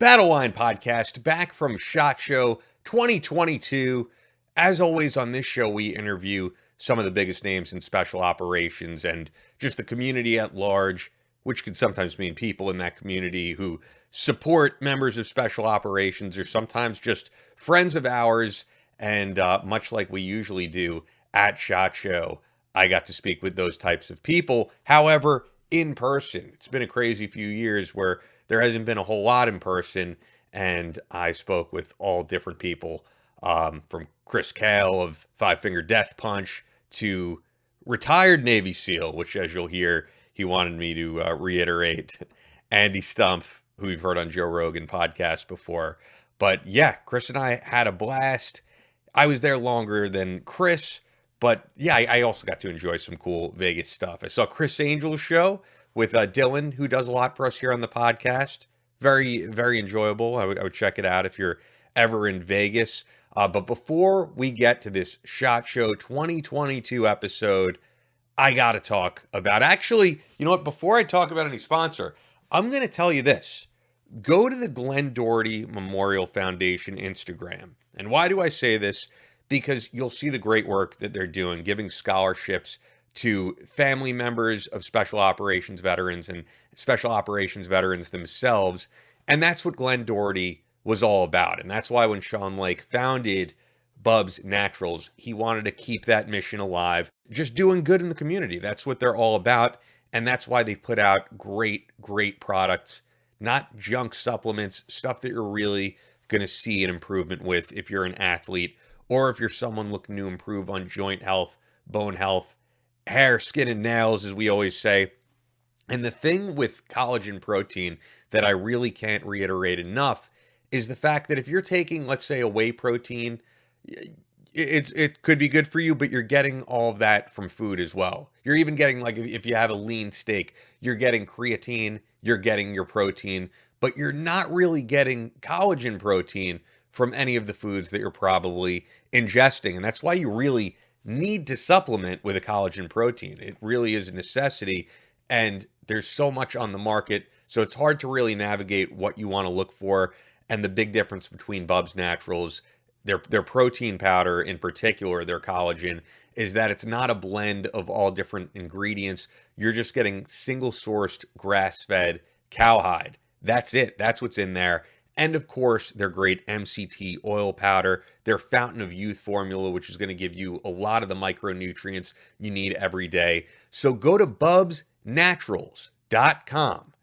Battleline podcast back from SHOT Show 2022. As always, on this show, we interview some of the biggest names in special operations and just the community at large, which can sometimes mean people in that community who support members of special operations or sometimes just friends of ours. And much like we usually do at SHOT Show, I got to speak with those types of people. However, in person, it's been a crazy few years where there hasn't been a whole lot in person, and I spoke with all different people, from Chris Kael of Five Finger Death Punch to retired Navy SEAL, which, as you'll hear, he wanted me to reiterate, Andy Stumpf, who we've heard on Joe Rogan podcast before. But yeah, Chris and I had a blast. I was there longer than Chris, but yeah, I also got to enjoy some cool Vegas stuff. I saw Chris Angel's show with Dylan, who does a lot for us here on the podcast. Very, very enjoyable. I would check it out if you're ever in Vegas. But before we get to this SHOT Show 2022 episode, I got to talk about, actually, you know what? Before I talk about any sponsor, I'm going to tell you this. Go to the Glenn Doherty Memorial Foundation Instagram. And why do I say this? Because you'll see the great work that they're doing, giving scholarships to family members of special operations veterans and special operations veterans themselves. And that's what Glenn Doherty was all about. And that's why when Sean Lake founded Bub's Naturals, he wanted to keep that mission alive, just doing good in the community. That's what they're all about. And that's why they put out great, great products, not junk supplements, stuff that you're really going to see an improvement with if you're an athlete or if you're someone looking to improve on joint health, bone health, hair, skin, and nails, as we always say. And the thing with collagen protein that I really can't reiterate enough is the fact that if you're taking, let's say, a whey protein, it could be good for you, but you're getting all of that from food as well. You're even getting, like, if you have a lean steak, you're getting creatine, you're getting your protein, but you're not really getting collagen protein from any of the foods that you're probably ingesting. And that's why you really need to supplement with a collagen protein. It really is a necessity, and there's so much on the market, so it's hard to really navigate what you want to look for. And the big difference between Bub's Naturals, their protein powder in particular, their collagen, is that it's not a blend of all different ingredients. You're just getting single-sourced, grass-fed cowhide. That's it. That's what's in there. And of course, their great MCT oil powder, their Fountain of Youth formula, which is going to give you a lot of the micronutrients you need every day. So go to bubsnaturals.com,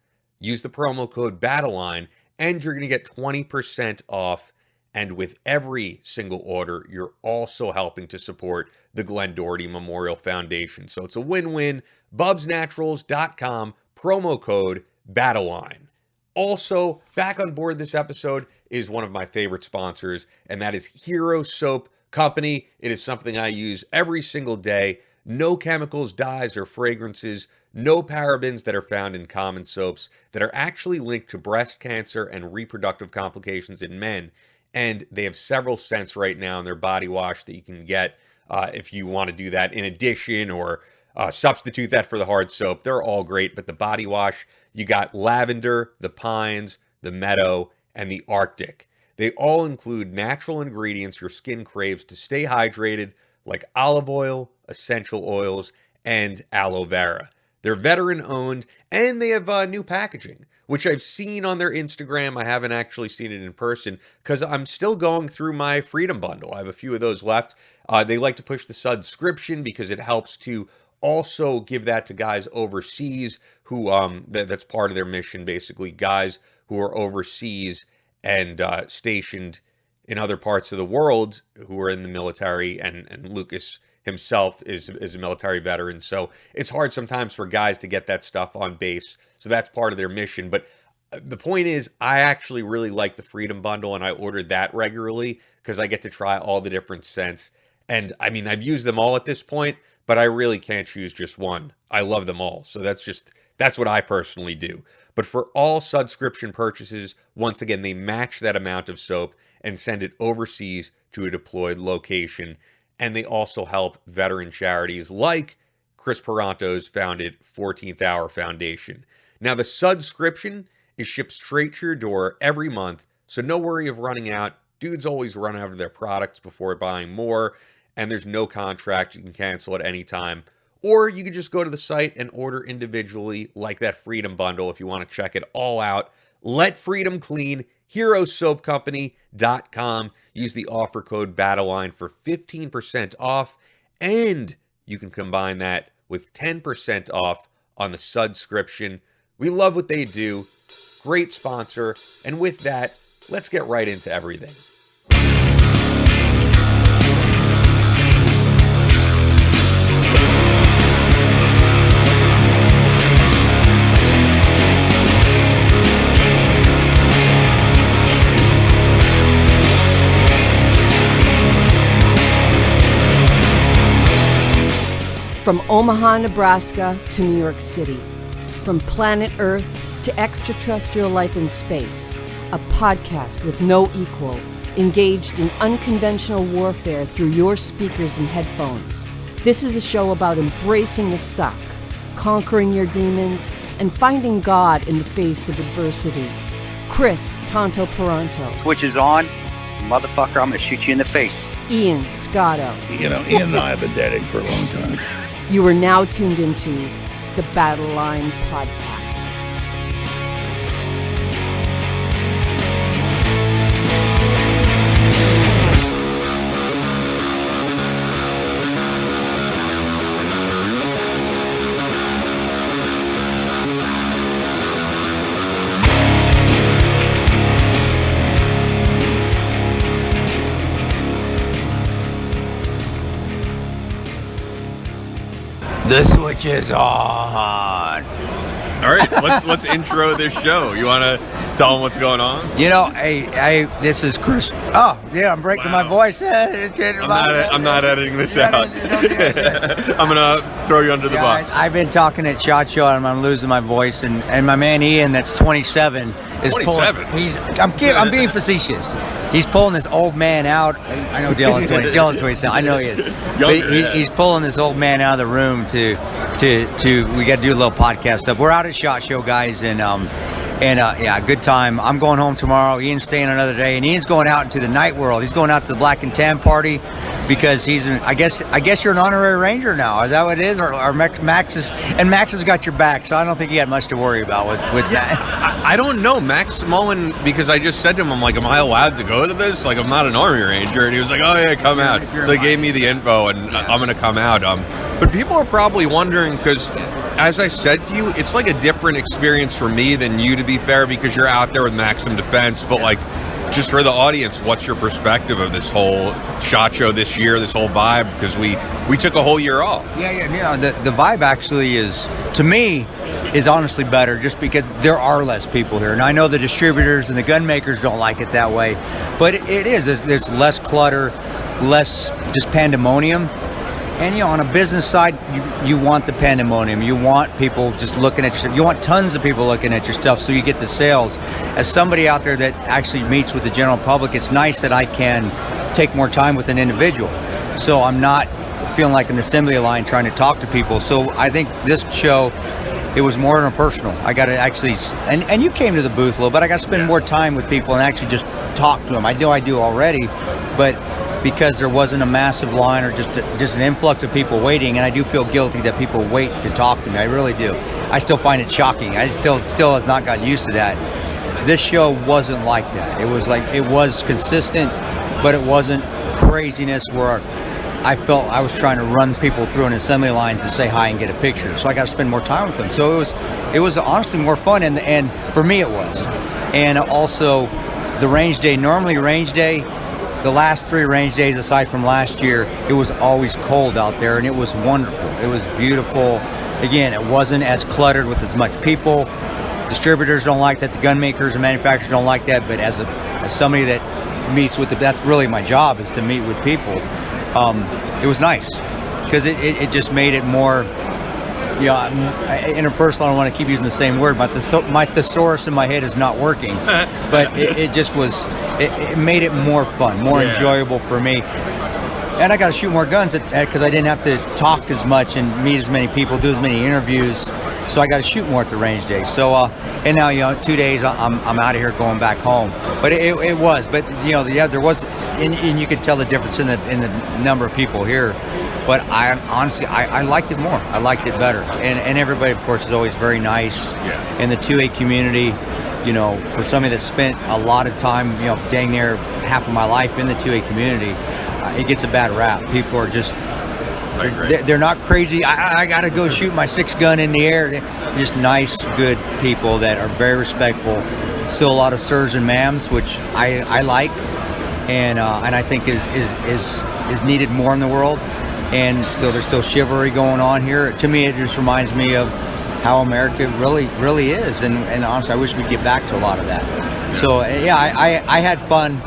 use the promo code Battleline, and you're going to get 20% off. And with every single order, you're also helping to support the Glenn Doherty Memorial Foundation. So it's a win-win. bubsnaturals.com, promo code Battleline. Also, back on board this episode is one of my favorite sponsors, and that is Hero Soap Company. It is something I use every single day. No chemicals, dyes, or fragrances. No parabens that are found in common soaps that are actually linked to breast cancer and reproductive complications in men. And they have several scents right now in their body wash that you can get if you want to do that in addition, or substitute that for the hard soap. They're all great, but the body wash, you got lavender, the pines, the meadow, and the Arctic. They all include natural ingredients your skin craves to stay hydrated, like olive oil, essential oils, and aloe vera. They're veteran-owned, and they have new packaging, which I've seen on their Instagram. I haven't actually seen it in person because I'm still going through my Freedom Bundle. I have a few of those left. They like to push the subscription because it helps to also give that to guys overseas who, that's part of their mission, basically, guys who are overseas and stationed in other parts of the world who are in the military, and Lucas himself is a military veteran. So it's hard sometimes for guys to get that stuff on base. So that's part of their mission. But the point is, I actually really like the Freedom Bundle, and I ordered that regularly because I get to try all the different scents. And I mean, I've used them all at this point, but I really can't choose just one. I love them all. So that's what I personally do. But for all subscription purchases, once again, they match that amount of soap and send it overseas to a deployed location. And they also help veteran charities like Chris Peranto's founded 14th Hour Foundation. Now, the subscription is shipped straight to your door every month, so no worry of running out. Dudes always run out of their products before buying more, and there's no contract. You can cancel at any time. Or you can just go to the site and order individually, like that Freedom Bundle, if you want to check it all out. Let Freedom Clean, herosoapcompany.com. Use the offer code Battleline for 15% off, and you can combine that with 10% off on the subscription. We love what they do. Great sponsor. And with that, let's get right into everything. From Omaha, Nebraska to New York City, from planet Earth to extraterrestrial life in space, a podcast with no equal, engaged in unconventional warfare through your speakers and headphones. This is a show about embracing the suck, conquering your demons, and finding God in the face of adversity. Chris Tonto Peranto. Twitch is on. Motherfucker, I'm gonna shoot you in the face. Ian Scotto. You know, Ian and I have been dating for a long time. You are now tuned into the Battleline podcast. The switch is on. All right, let's intro this show. You want to tell them what's going on? You know, hey, this is Chris. Oh, yeah, I'm breaking my voice. I'm not editing this out. I'm going to throw you under the bus. I've been talking at SHOT Show, and I'm losing my voice. And my man Ian, that's 27, is 27? I'm being facetious. He's pulling this old man out. I know Dylan's 20. Dylan's 27. I know he is. He's pulling this old man out of the room to we got to do a little podcast stuff. We're out at SHOT Show, guys, and yeah, good time. I'm going home tomorrow. Ian's staying another day, and Ian's going out into the night world. He's going out to the Black and Tan party because I guess you're an honorary ranger now. Is that what it is? Or Max has got your back, so I don't think he had much to worry about with that. I don't know. Max Mullen, because I just said to him, I'm like, am I allowed to go to this? Like, I'm not an Army Ranger. And he was like, oh, yeah, come out. So he gave me the info, and I'm going to come out. But people are probably wondering, because as I said to you, it's like a different experience for me than you, to be fair, because you're out there with Maxim Defense. But, like, just for the audience, what's your perspective of this whole SHOT Show this year, this whole vibe? Because we took a whole year off. Yeah. The vibe actually is, to me, is honestly better just because there are less people here. And I know the distributors and the gun makers don't like it that way, but it is. There's less clutter, less just pandemonium. And, you know, on a business side, you want the pandemonium. You want people just looking at your stuff. You want tons of people looking at your stuff so you get the sales. As somebody out there that actually meets with the general public, it's nice that I can take more time with an individual. So I'm not feeling like an assembly line trying to talk to people. So I think this show, it was more interpersonal. I got to actually, and you came to the booth a little bit, I got to spend more time with people and actually just talk to them. I know I do already, but because there wasn't a massive line or just an influx of people waiting, and I do feel guilty that people wait to talk to me. I really do. I still find it shocking. I still has not gotten used to that. This show wasn't like that. It was consistent, but it wasn't craziness where I felt I was trying to run people through an assembly line to say hi and get a picture. So I got to spend more time with them. So it was honestly more fun, and for me it was. And also the range day. Normally range day, the last 3 range days aside from last year, it was always cold out there, and it was wonderful. It was beautiful. Again, it wasn't as cluttered with as much people. Distributors don't like that. The gun makers and manufacturers don't like that. But as somebody that meets with that's really my job, is to meet with people. It was nice because it just made it more, interpersonal. I don't want to keep using the same word. My thesaurus in my head is not working, but it just was. It made it more fun, more enjoyable for me. And I got to shoot more guns because I didn't have to talk as much and meet as many people, do as many interviews. so I got to shoot more at the range days. So and now 2 days I'm out of here going back home. But it was, but there was, and you could tell the difference in the number of people here. But I honestly liked it more. I liked it better, and everybody of course is always very nice. Yeah. In the 2A community, for somebody that spent a lot of time, dang near half of my life in the 2A community, it gets a bad rap. People are just, they're not crazy. I got to go shoot my 6-gun in the air. They're just nice, good people that are very respectful. Still a lot of sirs and ma'ams, which I like, and I think is needed more in the world. And there's still chivalry going on here. To me, it just reminds me of how America really is, and honestly, I wish we'd get back to a lot of that. So yeah, I had fun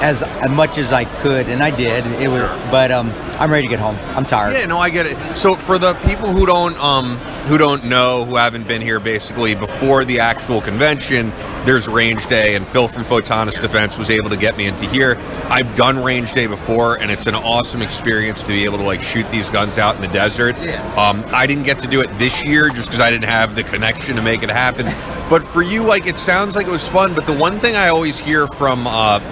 as much as I could, and I did. But I'm ready to get home. I'm tired. Yeah, no, I get it. So for the people who don't know, who haven't been here, basically before the actual convention, there's range day, and Phil from Photonis Defense was able to get me into here. I've done range day before, and it's an awesome experience to be able to shoot these guns out in the desert. Yeah. I didn't get to do it this year just because I didn't have the connection to make it happen. But for you, it sounds like it was fun. But the one thing I always hear from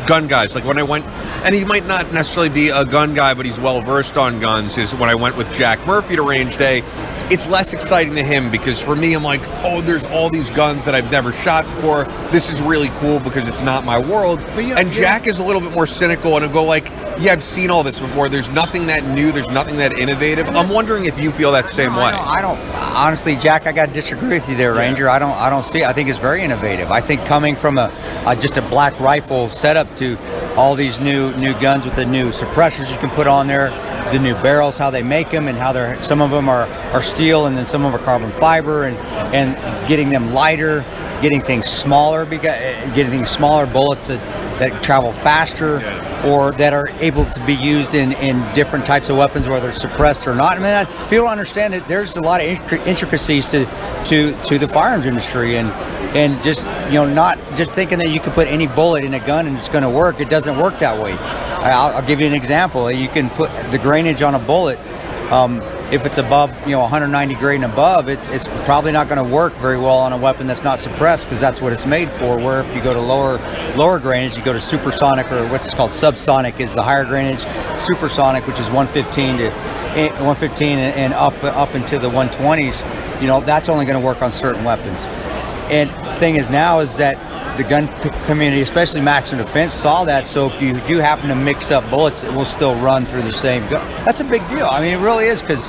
gun guys, when I went, and he might not necessarily be a gun guy, but he's well versed on guns, is when I went with Jack Murphy to range day, it's less exciting to him, because for me, I'm like, oh, there's all these guns that I've never shot before. This is really cool because it's not my world. And Jack is a little bit more cynical, and he'll go yeah, I've seen all this before. There's nothing that new. There's nothing that innovative. I'm wondering if you feel that same way. I don't. Honestly, Jack, I got to disagree with you there, Ranger. I don't see it. I think it's very innovative. I think coming from just a black rifle setup to all these new guns with the new suppressors you can put on there, the new barrels, how they make them, and how some of them are steel, and then some of them are carbon fiber, and getting them lighter, getting things smaller, getting smaller bullets that travel faster, or that are able to be used in different types of weapons, whether it's suppressed or not. I mean, people don't understand that there's a lot of intricacies to the firearms industry, and just not just thinking that you can put any bullet in a gun and it's going to work. It doesn't work that way. I'll give you an example. You can put the grainage on a bullet. If it's above 190 grain and above, it's probably not going to work very well on a weapon that's not suppressed, because that's what it's made for. Where if you go to lower grainage, you go to supersonic, or what's called subsonic is the higher grainage. Supersonic, which is 115 and up into the 120s, that's only going to work on certain weapons. And the thing is now is that the gun community, especially Maximum Defense, saw that. So if you do happen to mix up bullets, it will still run through the same gun. That's a big deal. I mean, it really is, because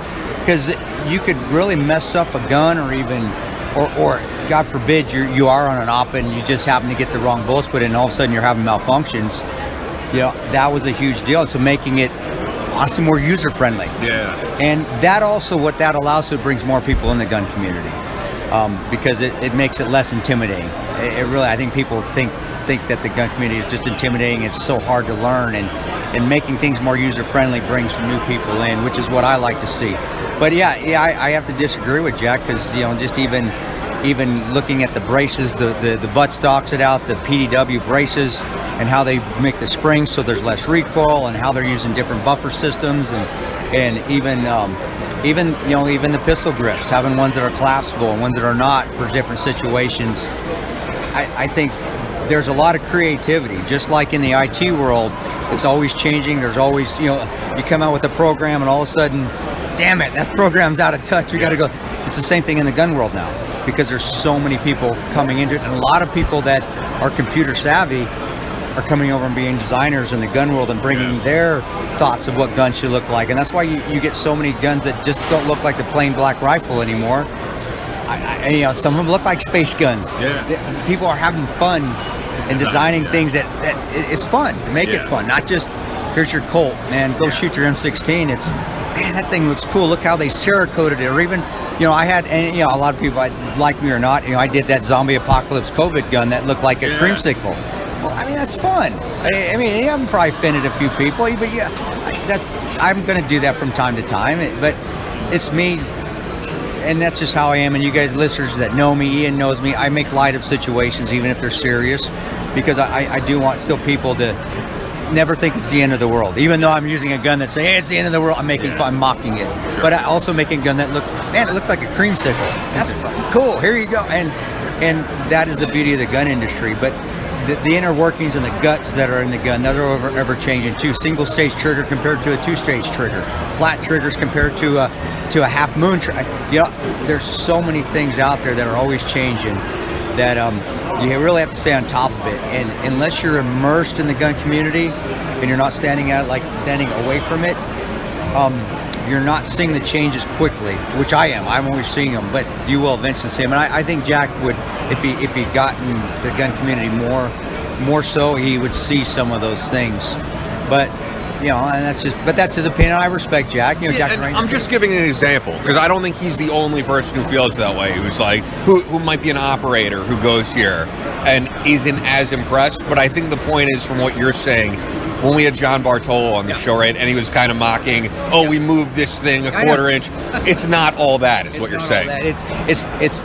you could really mess up a gun, or even, or God forbid, you are on an op and you just happen to get the wrong bullets put in, and all of a sudden you're having malfunctions. That was a huge deal. So making it honestly more user friendly. Yeah. And that also, what that allows, so it brings more people in the gun community. Because it makes it less intimidating. It really, I think people think that the gun community is just intimidating. It's so hard to learn, and making things more user friendly brings new people in, which is what I like to see. But yeah, I have to disagree with Jack, because just even looking at the braces, the buttstocks the PDW braces, and how they make the springs so there's less recoil, and how they're using different buffer systems, and even the pistol grips, having ones that are collapsible and ones that are not for different situations. I think there's a lot of creativity. Just like in the IT world, it's always changing. There's always, you come out with a program, and all of a sudden, damn it, that program's out of touch. We got to go. It's the same thing in the gun world now, because there's so many people coming into it, and a lot of people that are computer savvy are coming over and being designers in the gun world and bringing their thoughts of what guns should look like. And that's why you get so many guns that just don't look like the plain black rifle anymore. Some of them look like space guns. Yeah. People are having fun and designing things that it's fun. Make it fun, not just, here's your Colt, man, go shoot your M16. It's, man, that thing looks cool. Look how they Cerakoted it. Or even, I had, and a lot of people, like me or not, I did that zombie apocalypse COVID gun that looked like a creamsicle. Well, I mean, that's fun. I'm probably offended a few people, but I'm going to do that from time to time. But it's me, and that's just how I am. And you guys, listeners that know me, Ian knows me, I make light of situations, even if they're serious, because I do want still people to, never think it's the end of the world. Even though I'm using a gun that's saying, hey, it's the end of the world, I'm making fun, I'm mocking it. Sure. But I also making a gun that it looks like a creamsicle. That's cool. Here you go. And that is the beauty of the gun industry. But the inner workings and the guts that are in the gun, that are ever changing too. Single stage trigger compared to a 2-stage trigger. Flat triggers compared to a half moon trigger. There's so many things out there that are always changing that you really have to stay on top of it. And unless you're immersed in the gun community and you're not standing away from it, you're not seeing the changes quickly, which I am. I'm always seeing them, but you will eventually see them. And I think Jack would, if he'd gotten the gun community more so, he would see some of those things. But and that's his opinion. I respect Jack. Jack. I'm just giving an example because I don't think he's the only person who feels that way. Who's like, who might be an operator who goes here and isn't as impressed. But I think the point is, from what you're saying, when we had John Bartolo on the show, right, and he was kind of mocking, we moved this thing a quarter inch. It's not all that, is what you're saying. It's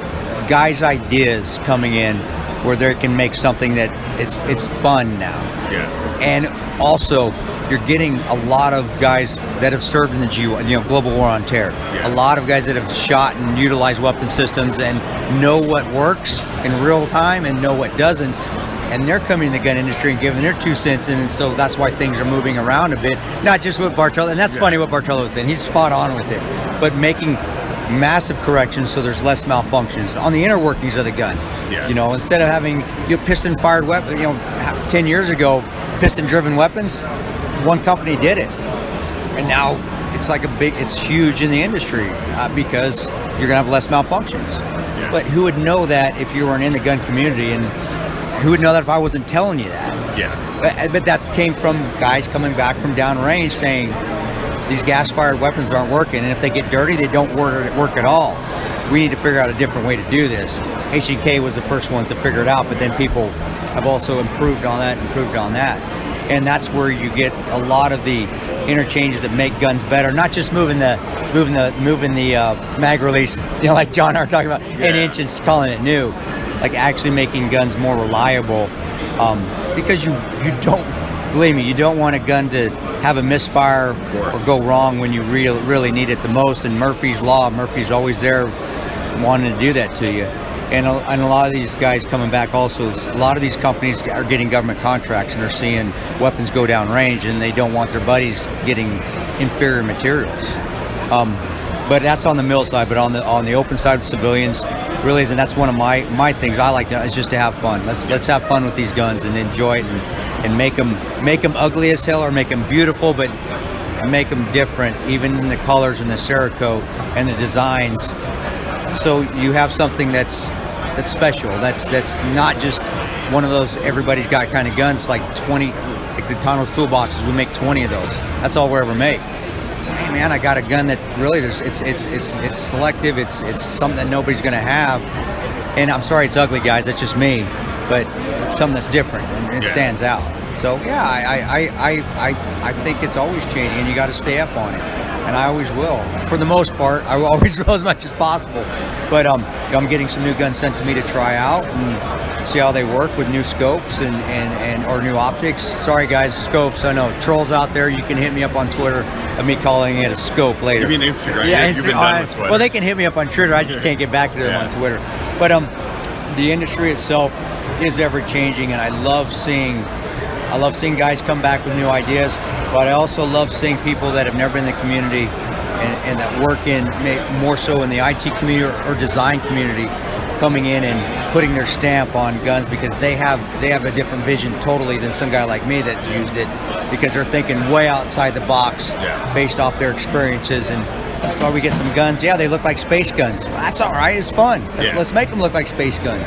guys' ideas coming in where they can make something that it's fun now. Yeah. And also, you're getting a lot of guys that have served in the Global War on Terror. Yeah. A lot of guys that have shot and utilized weapon systems and know what works in real time and know what doesn't. And they're coming to the gun industry and giving their 2 cents in, and so that's why things are moving around a bit. Not just with Bartolo, and that's funny what Bartolo was saying. He's spot on with it, but making massive corrections so there's less malfunctions on the inner workings of the gun. Yeah. Instead of having piston-fired weapon, 10 years ago, piston-driven weapons, one company did it, and now it's huge in the industry because you're gonna have less malfunctions. Yeah. But who would know that if you weren't in the gun community, and who would know that if I wasn't telling you that? Yeah. But that came from guys coming back from downrange saying these gas-fired weapons aren't working, and if they get dirty, they don't work at all. We need to figure out a different way to do this. H&K was the first one to figure it out, but then people have also improved on that. And that's where you get a lot of the interchanges that make guns better. Not just moving the mag release, like John and I are talking about, an inch and calling it new. Like actually making guns more reliable, because you don't, believe me, you don't want a gun to have a misfire or go wrong when you really need it the most. And Murphy's Law, Murphy's always there wanting to do that to you. And a lot of these guys coming back also, a lot of these companies are getting government contracts and are seeing weapons go down range, and they don't want their buddies getting inferior materials. But that's on the mill side. But on the open side of civilians, really is, and that's one of my things I like to, is just to have fun. Let's have fun with these guns and enjoy it, and make them ugly as hell or make them beautiful, but make them different, even in the colors and the Cerakote and the designs. So you have something that's special. That's not just one of those everybody's got kind of guns, like 20, like the Tano's toolboxes. We make 20 of those. That's all we ever make. Hey man, I got a gun that really it's selective. It's something that nobody's gonna have. And I'm sorry, it's ugly, guys. That's just me. But it's something that's different and it stands out. So yeah, I think it's always changing, and you got to stay up on it. And I always will. For the most part, I always will as much as possible. But I'm getting some new guns sent to me to try out and see how they work with new scopes and or new optics. Sorry guys, scopes. I know trolls out there. You can hit me up on Twitter of me calling it a scope later. You mean Instagram? Yeah, you've been done with Twitter. Well, they can hit me up on Twitter. I just can't get back to them on Twitter. But the industry itself is ever changing, and I love seeing guys come back with new ideas. But I also love seeing people that have never been in the community and that work more so in the IT community or design community, coming in and putting their stamp on guns, because they have a different vision totally than some guy like me that used it, because they're thinking way outside the box based off their experiences. And that's why we get some guns. Yeah, they look like space guns. Well, that's all right. It's fun. Let's make them look like space guns.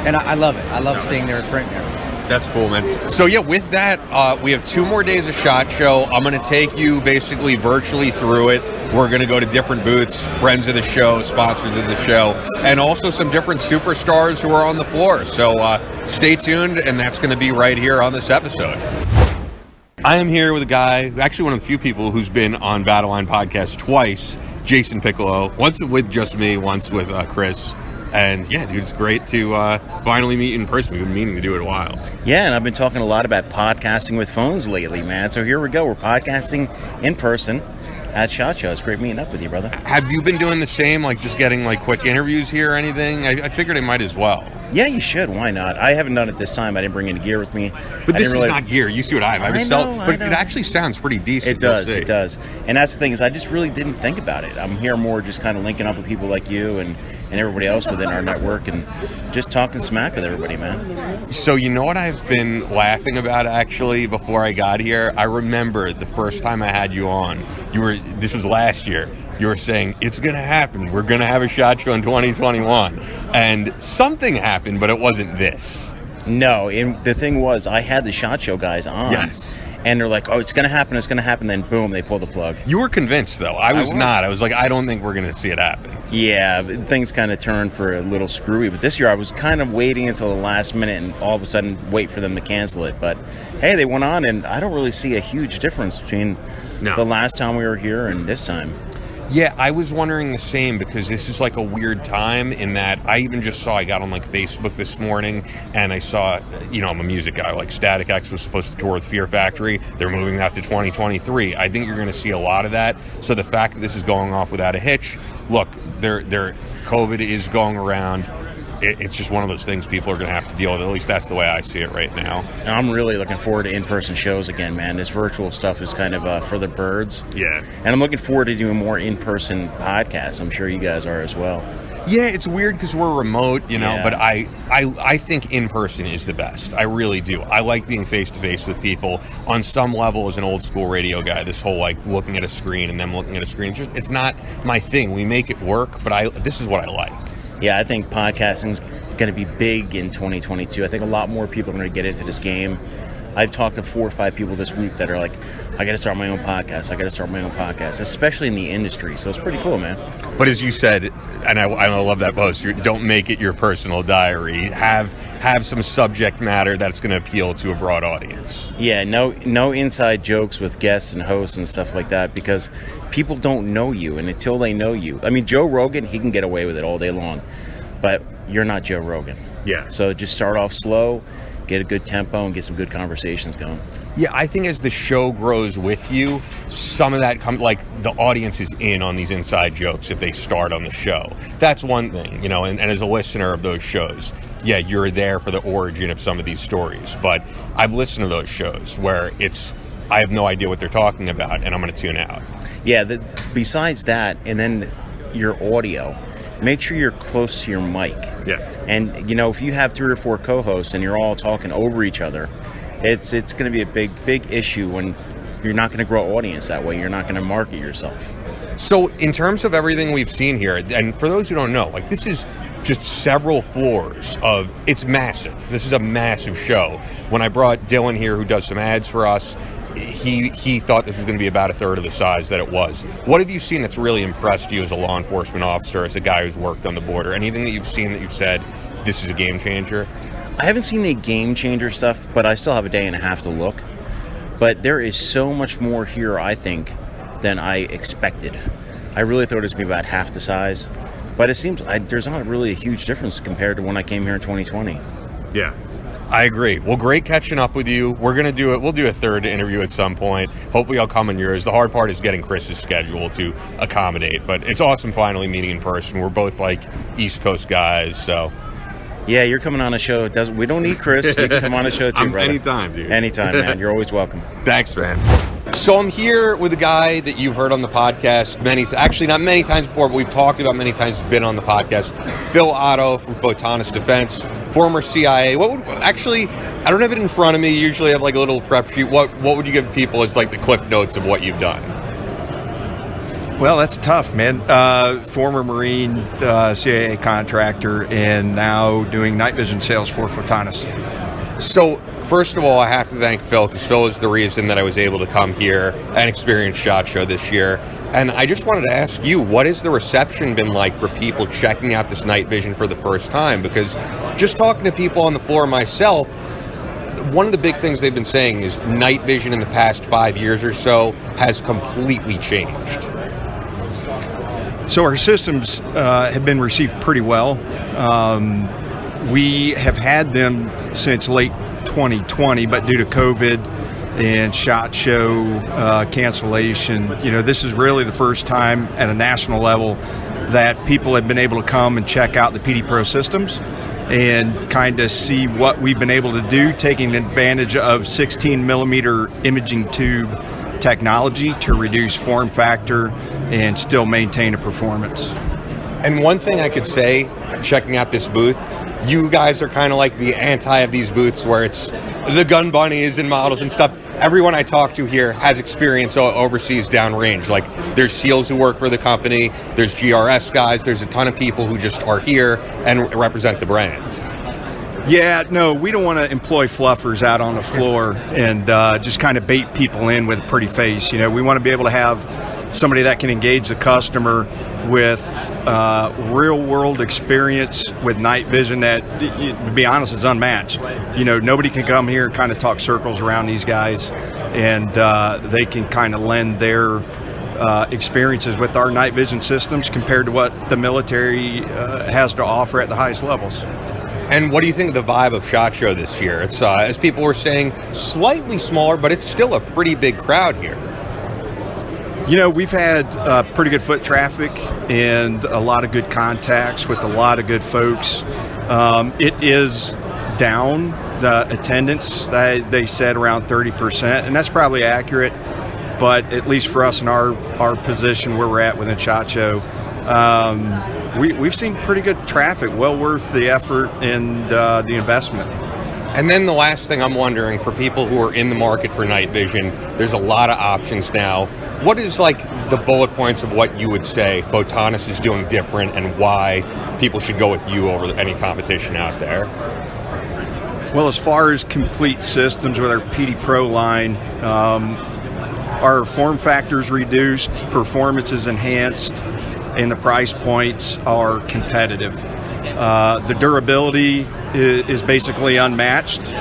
And I love it. I love seeing their print there. That's cool, man. So yeah, with that, we have 2 more days of SHOT Show. I'm going to take you basically virtually through it. We're going to go to different booths, friends of the show, sponsors of the show, and also some different superstars who are on the floor. So stay tuned, and that's going to be right here on this episode. I am here with a guy, actually one of the few people who's been on Battleline podcast twice, Jason Piccolo. Once with just me, once with Chris. And yeah, dude, it's great to finally meet in person. We've been meaning to do it a while. Yeah, and I've been talking a lot about podcasting with phones lately, man. So here we go. We're podcasting in person at SHOT Show. It's great meeting up with you, brother. Have you been doing the same, like just getting like quick interviews here or anything? I figured I might as well. Yeah, you should. Why not? I haven't done it this time. I didn't bring any gear with me. But this is not gear. You see what I have. I know. But it actually sounds pretty decent. It does. And that's the thing is I just really didn't think about it. I'm here more just kind of linking up with people like you and everybody else within our network and just talking smack with everybody, man. So you know what I've been laughing about actually before I got here? I remember the first time I had you on. This was last year. You were saying, it's going to happen. We're going to have a SHOT Show in 2021. And something happened, but it wasn't this. No, and the thing was, I had the SHOT Show guys on. Yes. And they're like, oh, it's going to happen. Then, boom, they pull the plug. You were convinced, though. I was not. I was like, I don't think we're going to see it happen. Yeah, things kind of turned for a little screwy. But this year, I was kind of waiting until the last minute and all of a sudden wait for them to cancel it. But, hey, they went on, and I don't really see a huge difference between the last time we were here and this time. Yeah, I was wondering the same because this is like a weird time in that I even just I got on like Facebook this morning and I saw, I'm a music guy, like Static X was supposed to tour with Fear Factory. They're moving that to 2023. I think you're going to see a lot of that. So the fact that this is going off without a hitch, look, their COVID is going around. It's just one of those things people are going to have to deal with. At least that's the way I see it right now. I'm really looking forward to in-person shows again, man. This virtual stuff is kind of for the birds. Yeah. And I'm looking forward to doing more in-person podcasts. I'm sure you guys are as well. Yeah, it's weird because we're remote, but I think in-person is the best. I really do. I like being face-to-face with people. On some level, as an old-school radio guy, this whole, like, looking at a screen and them looking at a screen, it's not my thing. We make it work, but this is what I like. Yeah, I think podcasting's going to be big in 2022. I think a lot more people are going to get into this game. I've talked to 4 or 5 people this week that are like, I got to start my own podcast, especially in the industry. So it's pretty cool, man. But as you said, and I love that post, don't make it your personal diary. Have some subject matter that's going to appeal to a broad audience. Yeah, no inside jokes with guests and hosts and stuff like that because people don't know you, and until they know you. I mean, Joe Rogan, he can get away with it all day long, but you're not Joe Rogan. Yeah. So just start off slow, get a good tempo, and get some good conversations going. Yeah, I think as the show grows with you, some of that comes, like the audience is in on these inside jokes if they start on the show. That's one thing, and as a listener of those shows, yeah, you're there for the origin of some of these stories. But I've listened to those shows where I have no idea what they're talking about, and I'm going to tune out. Yeah, besides that, and then your audio, make sure you're close to your mic. Yeah. And, if you have 3 or 4 co-hosts and you're all talking over each other, it's going to be a big issue when you're not going to grow audience that way. You're not going to market yourself. So in terms of everything we've seen here, and for those who don't know, like this is just several floors it's massive. This is a massive show. When I brought Dylan here, who does some ads for us, he thought this was going to be about a third of the size that it was. What have you seen that's really impressed you as a law enforcement officer, as a guy who's worked on the border? Anything that you've seen that you've said, this is a game changer? I haven't seen any game changer stuff, but I still have a day and a half to look. But there is so much more here, I think, than I expected. I really thought it was going to be about half the size. But it seems there's not really a huge difference compared to when I came here in 2020. Yeah. I agree. Well, great catching up with you. We're going to do it. We'll do a third interview at some point. Hopefully I'll come on yours. The hard part is getting Chris's schedule to accommodate, but it's awesome finally meeting in person. We're both like East Coast guys, so. Yeah, you're coming on a show. We don't need Chris. You can come on a show too, brother. Anytime, dude. Anytime, man. You're always welcome. Thanks, man. So I'm here with a guy that you've heard on the podcast actually not many times before, but we've talked about many times. He's been on the podcast. Phil Otto from Photonis Defense, former CIA. I don't have it in front of me. Usually I have like a little prep sheet. What would you give people as like the cliff notes of what you've done? Well, that's tough, man. Former Marine, CIA contractor, and now doing night vision sales for Photonis. So, first of all, I have to thank Phil, because Phil is the reason that I was able to come here and experience SHOT Show this year. And I just wanted to ask you, what has the reception been like for people checking out this night vision for the first time? Because just talking to people on the floor myself, one of the big things they've been saying is night vision in the past 5 years or so has completely changed. So our systems have been received pretty well. We have had them since late 2020, but due to COVID and SHOT Show cancellation, this is really the first time at a national level that people have been able to come and check out the PD Pro systems and kind of see what we've been able to do, taking advantage of 16 millimeter imaging tube technology to reduce form factor and still maintain a performance. And one thing I could say, checking out this booth, you guys are kind of like the anti of these booths where it's the gun bunnies and models and stuff. Everyone I talk to here has experience overseas downrange. Like, there's SEALs who work for the company, there's GRS guys, there's a ton of people who just are here and represent the brand. Yeah, no, we don't want to employ fluffers out on the floor and just kind of bait people in with a pretty face. We want to be able to have somebody that can engage the customer with real-world experience with night vision that, to be honest, is unmatched. Nobody can come here and kind of talk circles around these guys, and they can kind of lend their experiences with our night vision systems compared to what the military has to offer at the highest levels. And what do you think of the vibe of SHOT Show this year? It's, as people were saying, slightly smaller, but it's still a pretty big crowd here. We've had pretty good foot traffic and a lot of good contacts with a lot of good folks. It is down, the attendance, they said around 30%, and that's probably accurate, but at least for us in our position where we're at within SHOT Show, we've seen pretty good traffic, well worth the effort and the investment. And then the last thing I'm wondering, for people who are in the market for night vision, there's a lot of options now. What is like the bullet points of what you would say Photonis is doing different and why people should go with you over any competition out there? Well, as far as complete systems with our PD Pro line, our form factors reduced, performance is enhanced, and the price points are competitive. The durability is basically unmatched.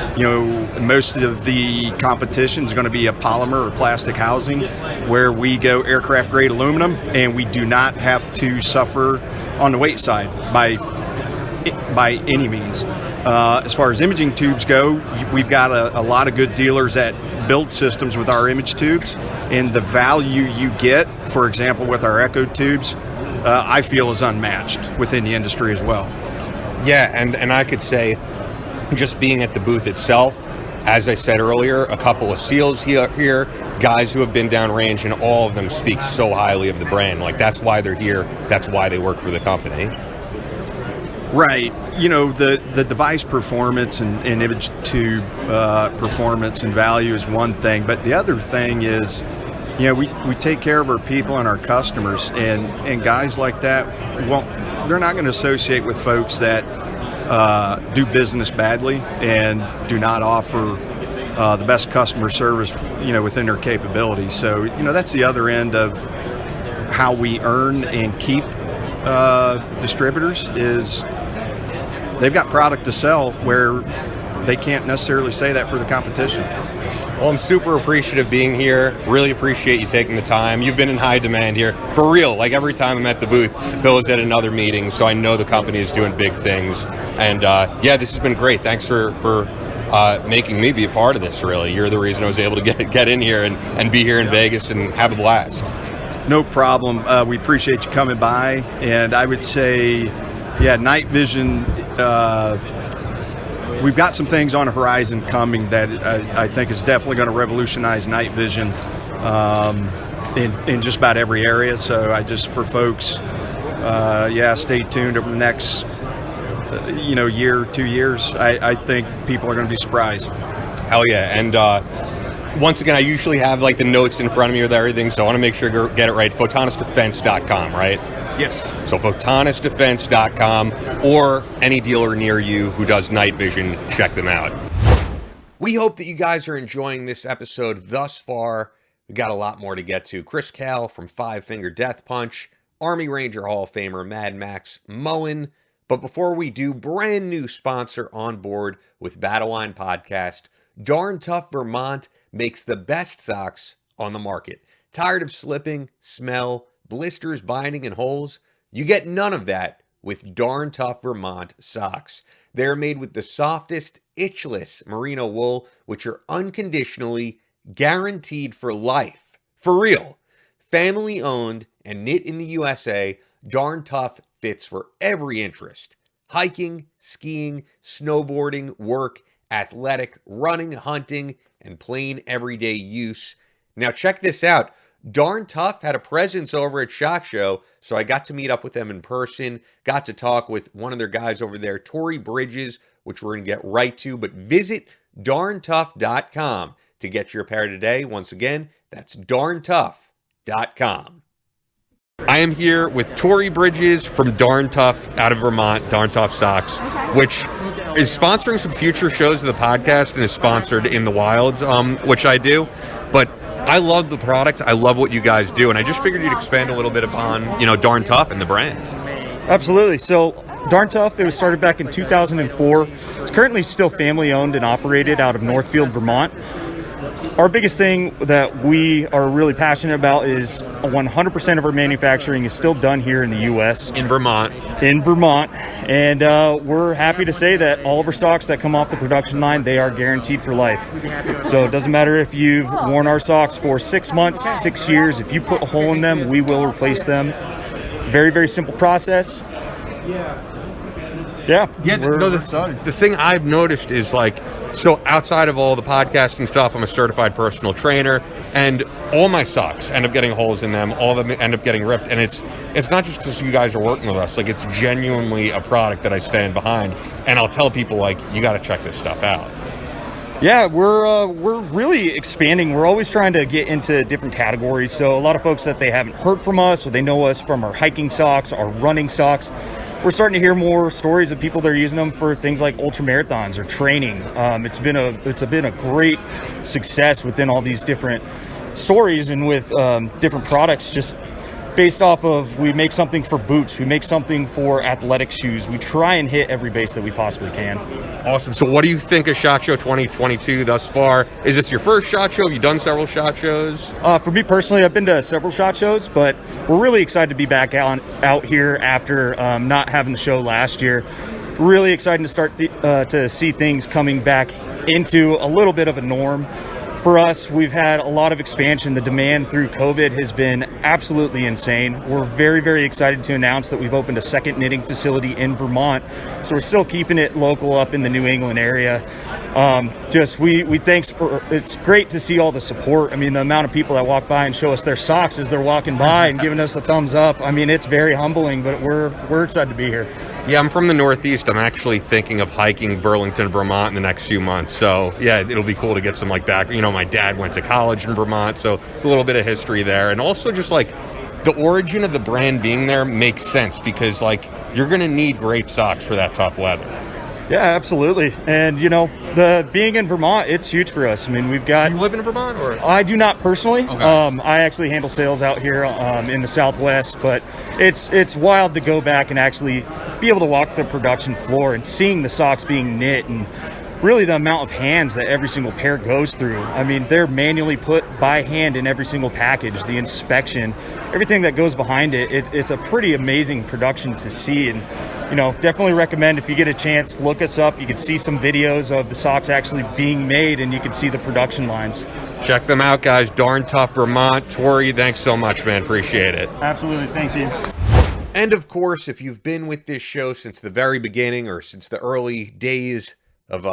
Most of the competition is going to be a polymer or plastic housing, where we go aircraft grade aluminum, and we do not have to suffer on the weight side by any means. As far as imaging tubes go, we've got a lot of good dealers that build systems with our image tubes, and the value you get, for example, with our echo tubes, I feel is unmatched within the industry as well. Yeah, and I could say, just being at the booth itself, as I said earlier, a couple of SEALs here, guys who have been downrange, and all of them speak so highly of the brand. Like, that's why they're here, that's why they work for the company. Right. The device performance and image tube performance and value is one thing, but the other thing is, we take care of our people and our customers, and guys like that, well, they're not going to associate with folks that do business badly and do not offer the best customer service, within their capabilities. So, that's the other end of how we earn and keep distributors, is they've got product to sell where they can't necessarily say that for the competition. Well, I'm super appreciative being here. Really appreciate you taking the time. You've been in high demand here. For real, like every time I'm at the booth, Bill is at another meeting, so I know the company is doing big things. And this has been great. Thanks for making me be a part of this, really. You're the reason I was able to get in here and be here in Vegas and have a blast. No problem. We appreciate you coming by. And I would say, night vision, we've got some things on the horizon coming that I think is definitely going to revolutionize night vision in just about every area. So for folks, stay tuned over the next year, 2 years. I think people are going to be surprised. Hell yeah. And once again, I usually have like the notes in front of me with everything, so I want to make sure to get it right. PhotonisDefense.com, right? Yes. So PhotonisDefense.com, or any dealer near you who does night vision, check them out. We hope that you guys are enjoying this episode thus far. We got a lot more to get to. Chris Kael from Five Finger Death Punch, Army Ranger Hall of Famer Mad Max Mullen. But before we do, brand new sponsor on board with Battleline Podcast. Darn Tough Vermont makes the best socks on the market. Tired of slipping, smell, blisters, binding, and holes. You get none of that with Darn Tough Vermont socks. They're made with the softest, itchless merino wool, which are unconditionally guaranteed for life. For real. Family owned and knit in the USA, Darn Tough fits for every interest. Hiking, skiing, snowboarding, work, athletic, running, hunting, and plain everyday use. Now check this out. Darn Tough had a presence over at SHOT Show, so I got to meet up with them in person, got to talk with one of their guys over there, Tory Brydges, which we're going to get right to, but visit darntough.com to get your pair today. Once again, that's darntough.com. I am here with Tory Brydges from Darn Tough out of Vermont, Darn Tough Socks, which is sponsoring some future shows of the podcast and is sponsored in the wilds, which I do. But I love the product. I love what you guys do. And I just figured you'd expand a little bit upon, Darn Tough and the brand. Absolutely. So Darn Tough, it was started back in 2004. It's currently still family owned and operated out of Northfield, Vermont. Our biggest thing that we are really passionate about is 100% of our manufacturing is still done here in the U.S. In Vermont. And we're happy to say that all of our socks that come off the production line, they are guaranteed for life. So it doesn't matter if you've worn our socks for 6 months, 6 years. If you put a hole in them, we will replace them. Very, very simple process. The thing I've noticed is so outside of all the podcasting stuff, I'm a certified personal trainer, and all my socks end up getting holes in them. All of them end up getting ripped, and it's not just because you guys are working with us. It's genuinely a product that I stand behind, and I'll tell people you got to check this stuff out. Yeah, we're really expanding. We're always trying to get into different categories. So a lot of folks that they haven't heard from us, or they know us from our hiking socks, our running socks. We're starting to hear more stories of people that are using them for things like ultra marathons or training. It's been a great success within all these different stories and with different products. Just based off of, we make something for boots, we make something for athletic shoes. We try and hit every base that we possibly can. Awesome. So what do you think of SHOT Show 2022 thus far? Is this your first SHOT Show? Have you done several SHOT Shows? For me personally, I've been to several SHOT Shows, but we're really excited to be back out here after not having the show last year. Really excited to start to see things coming back into a little bit of a norm. For us, we've had a lot of expansion. The demand through COVID has been absolutely insane. We're very, very excited to announce that we've opened a second knitting facility in Vermont. So we're still keeping it local up in the New England area. It's great to see all the support. I mean, the amount of people that walk by and show us their socks as they're walking by and giving us a thumbs up. I mean, it's very humbling, but we're excited to be here. Yeah, I'm from the Northeast. I'm actually thinking of hiking Burlington, Vermont in the next few months. So, yeah, it'll be cool to get some back. My dad went to college in Vermont, so a little bit of history there. And also just the origin of the brand being there makes sense because you're going to need great socks for that tough weather. Yeah, absolutely. And, the being in Vermont, it's huge for us. I mean, we've got... Do you live in Vermont? Or? I do not personally. Okay. I actually handle sales out here in the Southwest, but it's wild to go back and actually be able to walk the production floor and seeing the socks being knit and really the amount of hands that every single pair goes through. I mean, they're manually put by hand in every single package, the inspection, everything that goes behind it. It's a pretty amazing production to see. And, definitely recommend if you get a chance, look us up. You can see some videos of the socks actually being made and you can see the production lines. Check them out, guys. Darn Tough Vermont. Tory, thanks so much, man. Appreciate it. Absolutely. Thanks, Ian. And of course, if you've been with this show since the very beginning or since the early days of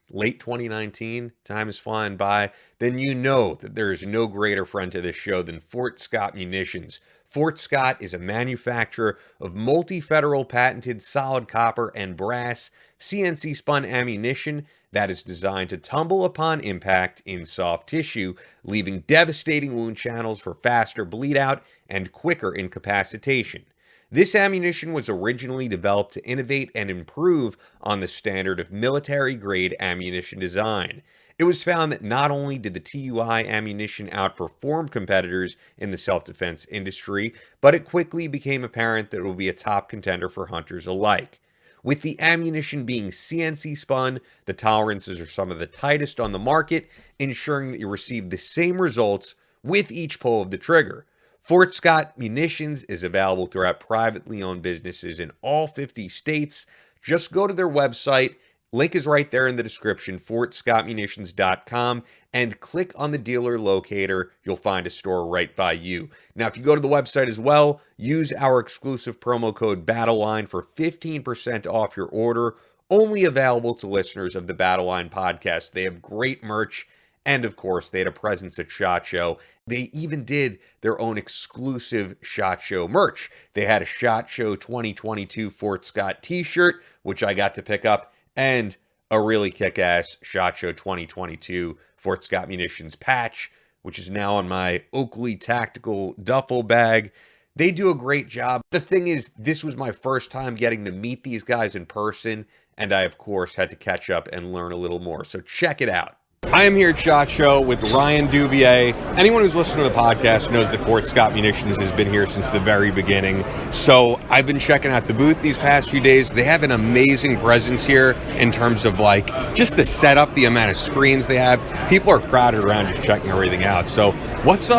late 2019, time is flying by, then you know that there is no greater friend to this show than Fort Scott Munitions. Fort Scott is a manufacturer of multi-federal patented solid copper and brass CNC spun ammunition that is designed to tumble upon impact in soft tissue, leaving devastating wound channels for faster bleed out and quicker incapacitation. This ammunition was originally developed to innovate and improve on the standard of military-grade ammunition design. It was found that not only did the TUI ammunition outperform competitors in the self-defense industry, but it quickly became apparent that it would be a top contender for hunters alike. With the ammunition being CNC spun, the tolerances are some of the tightest on the market, ensuring that you receive the same results with each pull of the trigger. Fort Scott Munitions is available throughout privately owned businesses in all 50 states. Just go to their website. Link is right there in the description, fortscottmunitions.com, and click on the dealer locator. You'll find a store right by you. Now, if you go to the website as well, use our exclusive promo code Battleline for 15% off your order, only available to listeners of the Battleline podcast. They have great merch, and of course, they had a presence at SHOT Show. They even did their own exclusive SHOT Show merch. They had a SHOT Show 2022 Fort Scott t-shirt, which I got to pick up, and a really kick-ass SHOT Show 2022 Fort Scott Munitions patch, which is now on my Oakley Tactical duffel bag. They do a great job. The thing is, this was my first time getting to meet these guys in person, and I, of course, had to catch up and learn a little more. So check it out. I am here at SHOT Show with Ryan Douvier. Anyone who's listened to the podcast knows that Fort Scott Munitions has been here since the very beginning. So I've been checking out the booth these past few days. They have an amazing presence here in terms of like just the setup, the amount of screens they have. People are crowded around just checking everything out. So what's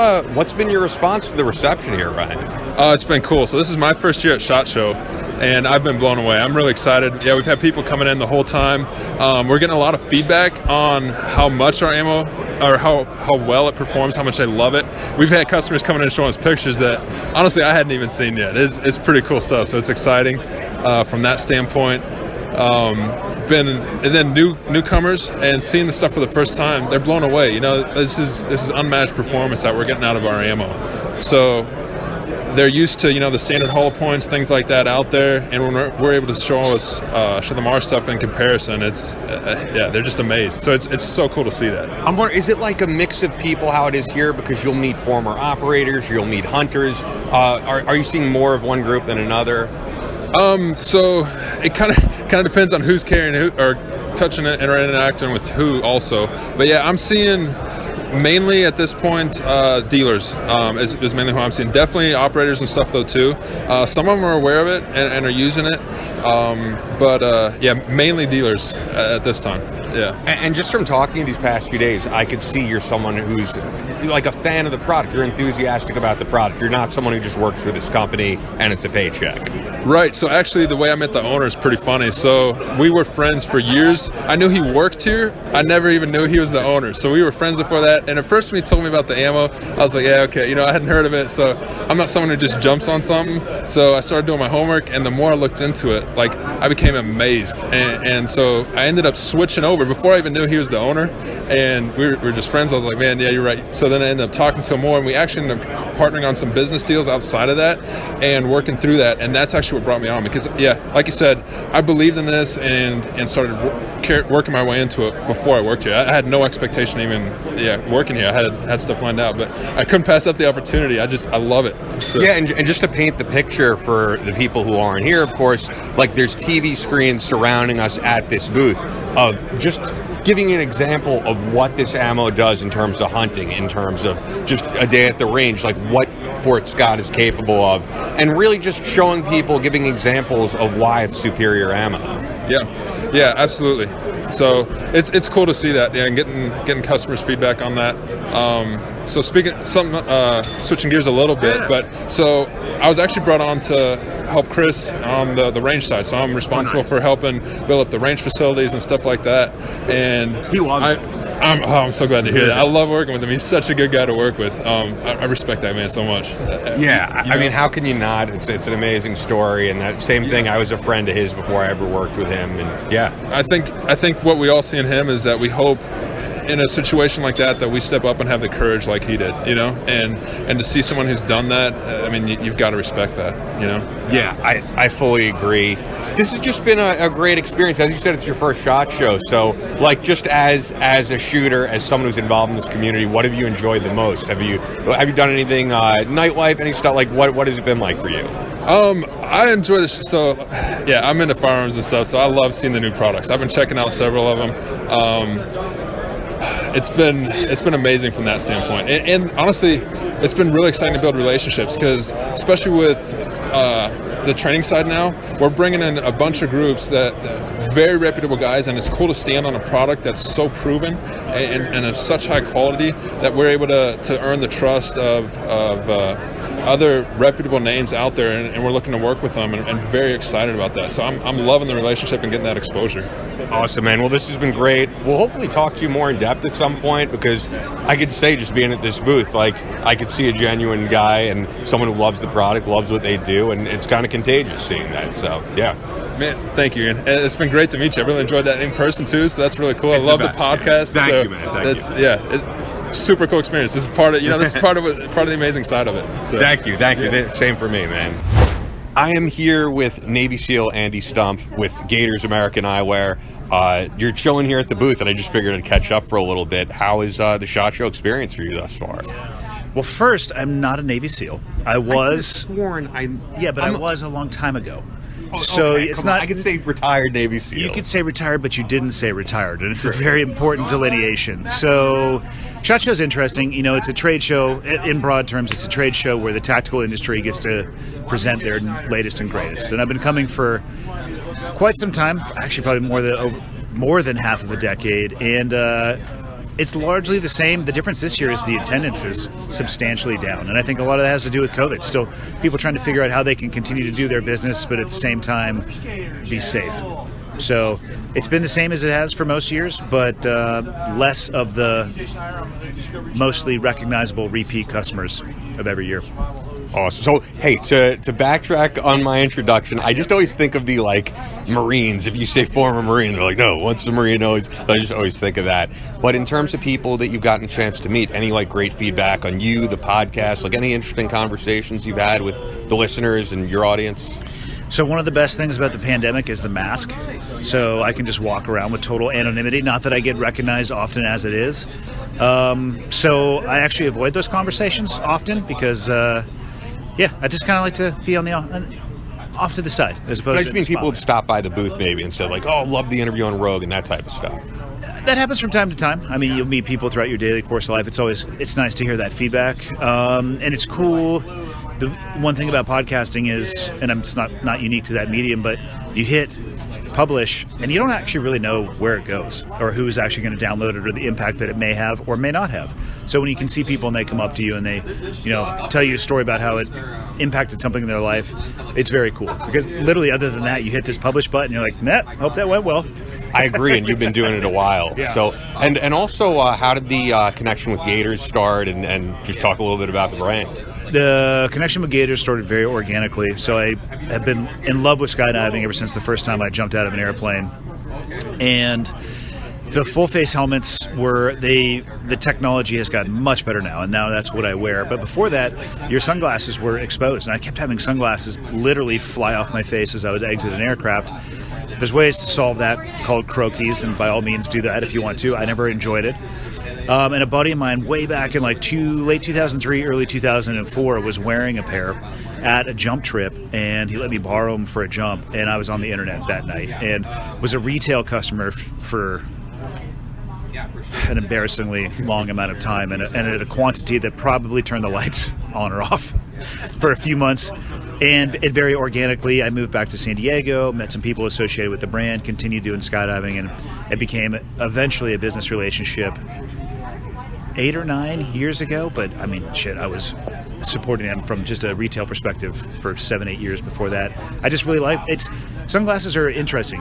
been your response to the reception here, Ryan? It's been cool. So this is my first year at SHOT Show, and I've been blown away. I'm really excited. Yeah, we've had people coming in the whole time. We're getting a lot of feedback on how much our ammo, or how well it performs, how much they love it. We've had customers coming in and showing us pictures that, honestly, I hadn't even seen yet. It's pretty cool stuff, so it's exciting from that standpoint. And then newcomers and seeing the stuff for the first time, they're blown away. You know, this is unmatched performance that we're getting out of our ammo. So they're used to, the standard hull points, things like that out there, and when we're able to show them our stuff in comparison, it's they're just amazed. So it's so cool to see that. I'm wondering, is it like a mix of people how it is here? Because you'll meet former operators, you'll meet hunters. Are you seeing more of one group than another? So it kind of depends on who's carrying who or touching it and interacting with who also. But yeah, I'm seeing mainly at this point dealers is mainly who I'm seeing. Definitely operators and stuff though too. Some of them are aware of it and are using it. But mainly dealers at this time. Yeah. And just from talking these past few days, I could see you're someone who's like a fan of the product. You're enthusiastic about the product. You're not someone who just works for this company and it's a paycheck. Right. So actually the way I met the owner is pretty funny. So we were friends for years. I knew he worked here. I never even knew he was the owner. So we were friends before that. And at first when he told me about the ammo, I was like, yeah, okay. I hadn't heard of it. So I'm not someone who just jumps on something. So I started doing my homework, and the more I looked into it, like I became amazed. And so I ended up switching over before I even knew he was the owner. And we were just friends. I was like, man, yeah, you're right. So then I ended up talking to him more, and we actually ended up partnering on some business deals outside of that and working through that. And that's actually what brought me on, because, yeah, like you said, I believed in this and started working my way into it before I worked here. I had no expectation even, working here. I had stuff lined out, but I couldn't pass up the opportunity. I love it. So. Yeah, and just to paint the picture for the people who aren't here, of course, like there's TV screens surrounding us at this booth of just giving an example of what this ammo does in terms of hunting, in terms of just a day at the range, like what Fort Scott is capable of, and really just showing people, giving examples of why it's superior ammo. Yeah, absolutely. So it's cool to see that, and getting customers' feedback on that. So switching gears a little bit, but so I was actually brought on to help Chris on the range side. So I'm responsible for helping build up the range facilities and stuff like that. And he loves it. I'm so glad to hear that. I love working with him. He's such a good guy to work with. I respect that man so much. Yeah, I mean, how can you not? It's an amazing story, and that same thing. I was a friend of his before I ever worked with him, and yeah. I think what we all see in him is that we hope in a situation like that we step up and have the courage like he did, and to see someone who's done that, I mean, you've got to respect that, Yeah, I fully agree. This has just been a great experience. As you said, it's your first SHOT Show. So, like, just as a shooter, as someone who's involved in this community, what have you enjoyed the most? Have you done anything, nightlife, any stuff? Like, what has it been like for you? I enjoy this. So, yeah, I'm into firearms and stuff, so I love seeing the new products. I've been checking out several of them. It's been amazing from that standpoint, and honestly, it's been really exciting to build relationships, because especially with the training side now, we're bringing in a bunch of groups that very reputable guys, and it's cool to stand on a product that's so proven and of such high quality that we're able to earn the trust of other reputable names out there, and we're looking to work with them, and very excited about that. So I'm loving the relationship and getting that exposure. Awesome, man. Well, this has been great. We'll hopefully talk to you more in depth at some point, because I could say, just being at this booth, like, I could see a genuine guy and someone who loves the product, loves what they do, and it's kind of contagious seeing that. So, yeah. Man, thank you, Ian. It's been great to meet you. I really enjoyed that in person too, so that's really cool. It's I love the best, podcast. Thank you, man. Thank you. Yeah, super cool experience. This is part of this is part of the amazing side of it. So, Thank you. Yeah. Same for me, man. I am here with Navy SEAL Andy Stumpf with Gators American Eyewear. You're chilling here at the booth, and I just figured I'd catch up for a little bit. How is the SHOT Show experience for you thus far? Well, first, I'm not a Navy SEAL. I was. I sworn I was a long time ago. Oh, So okay, it's come on. not. I could say retared Navy SEAL. You could say retired, but you didn't say retired, and it's a very important delineation. So, SHOT Show is interesting. You know, it's a trade show. In broad terms, it's a trade show where the tactical industry gets to present their latest and greatest. And I've been coming for quite some time, actually probably more than half of a decade, and it's largely the same. The difference this year is the attendance is substantially down, and I think a lot of that has to do with COVID. Still, people trying to figure out how they can continue to do their business, but at the same time, be safe. So it's been the same as it has for most years, but less of the mostly recognizable repeat customers of every year. Awesome. So, hey, to backtrack on my introduction, I just always think of the, like, Marines. If you say former Marine, they're like, no, what's the Marine? I just always think of that. But in terms of people that you've gotten a chance to meet, any, like, great feedback on you, the podcast, like, any interesting conversations you've had with the listeners and your audience? So one of the best things about the pandemic is the mask. So I can just walk around with total anonymity. Not that I get recognized often as it is. So I actually avoid those conversations often because... I just kind of like to be on the off to the side as opposed to. I just mean people have stopped by the booth maybe and said, like, "Oh, love the interview on Rogue" and that type of stuff. That happens from time to time. I mean, you'll meet people throughout your daily course of life. It's nice to hear that feedback, and it's cool. The one thing about podcasting is, and it's not unique to that medium, but you hit publish, and you don't actually really know where it goes or who's actually going to download it or the impact that it may have or may not have. So when you can see people and they come up to you and they, tell you a story about how it impacted something in their life, it's very cool. Because literally, other than that, you hit this publish button, you're like, nah, hope that went well. I agree, and you've been doing it a while. Yeah. So, and also, how did the connection with Gators start? And just talk a little bit about the brand. The connection with Gators started very organically. So I have been in love with skydiving ever since the first time I jumped out of an airplane. And the full face helmets the technology has gotten much better now, and now that's what I wear. But before that, your sunglasses were exposed, and I kept having sunglasses literally fly off my face as I would exit an aircraft. There's ways to solve that called croquis, and by all means do that if you want to. I never enjoyed it. And a buddy of mine way back in late 2003, early 2004 was wearing a pair at a jump trip, and he let me borrow them for a jump, and I was on the internet that night and was a retail customer for an embarrassingly long amount of time and at a quantity that probably turned the lights on or off for a few months. And it very organically, I moved back to San Diego, met some people associated with the brand, continued doing skydiving, and it became eventually a business relationship 8 or 9 years ago. But I mean, I was supporting them from just a retail perspective for 7-8 years before that. I just really like sunglasses are interesting.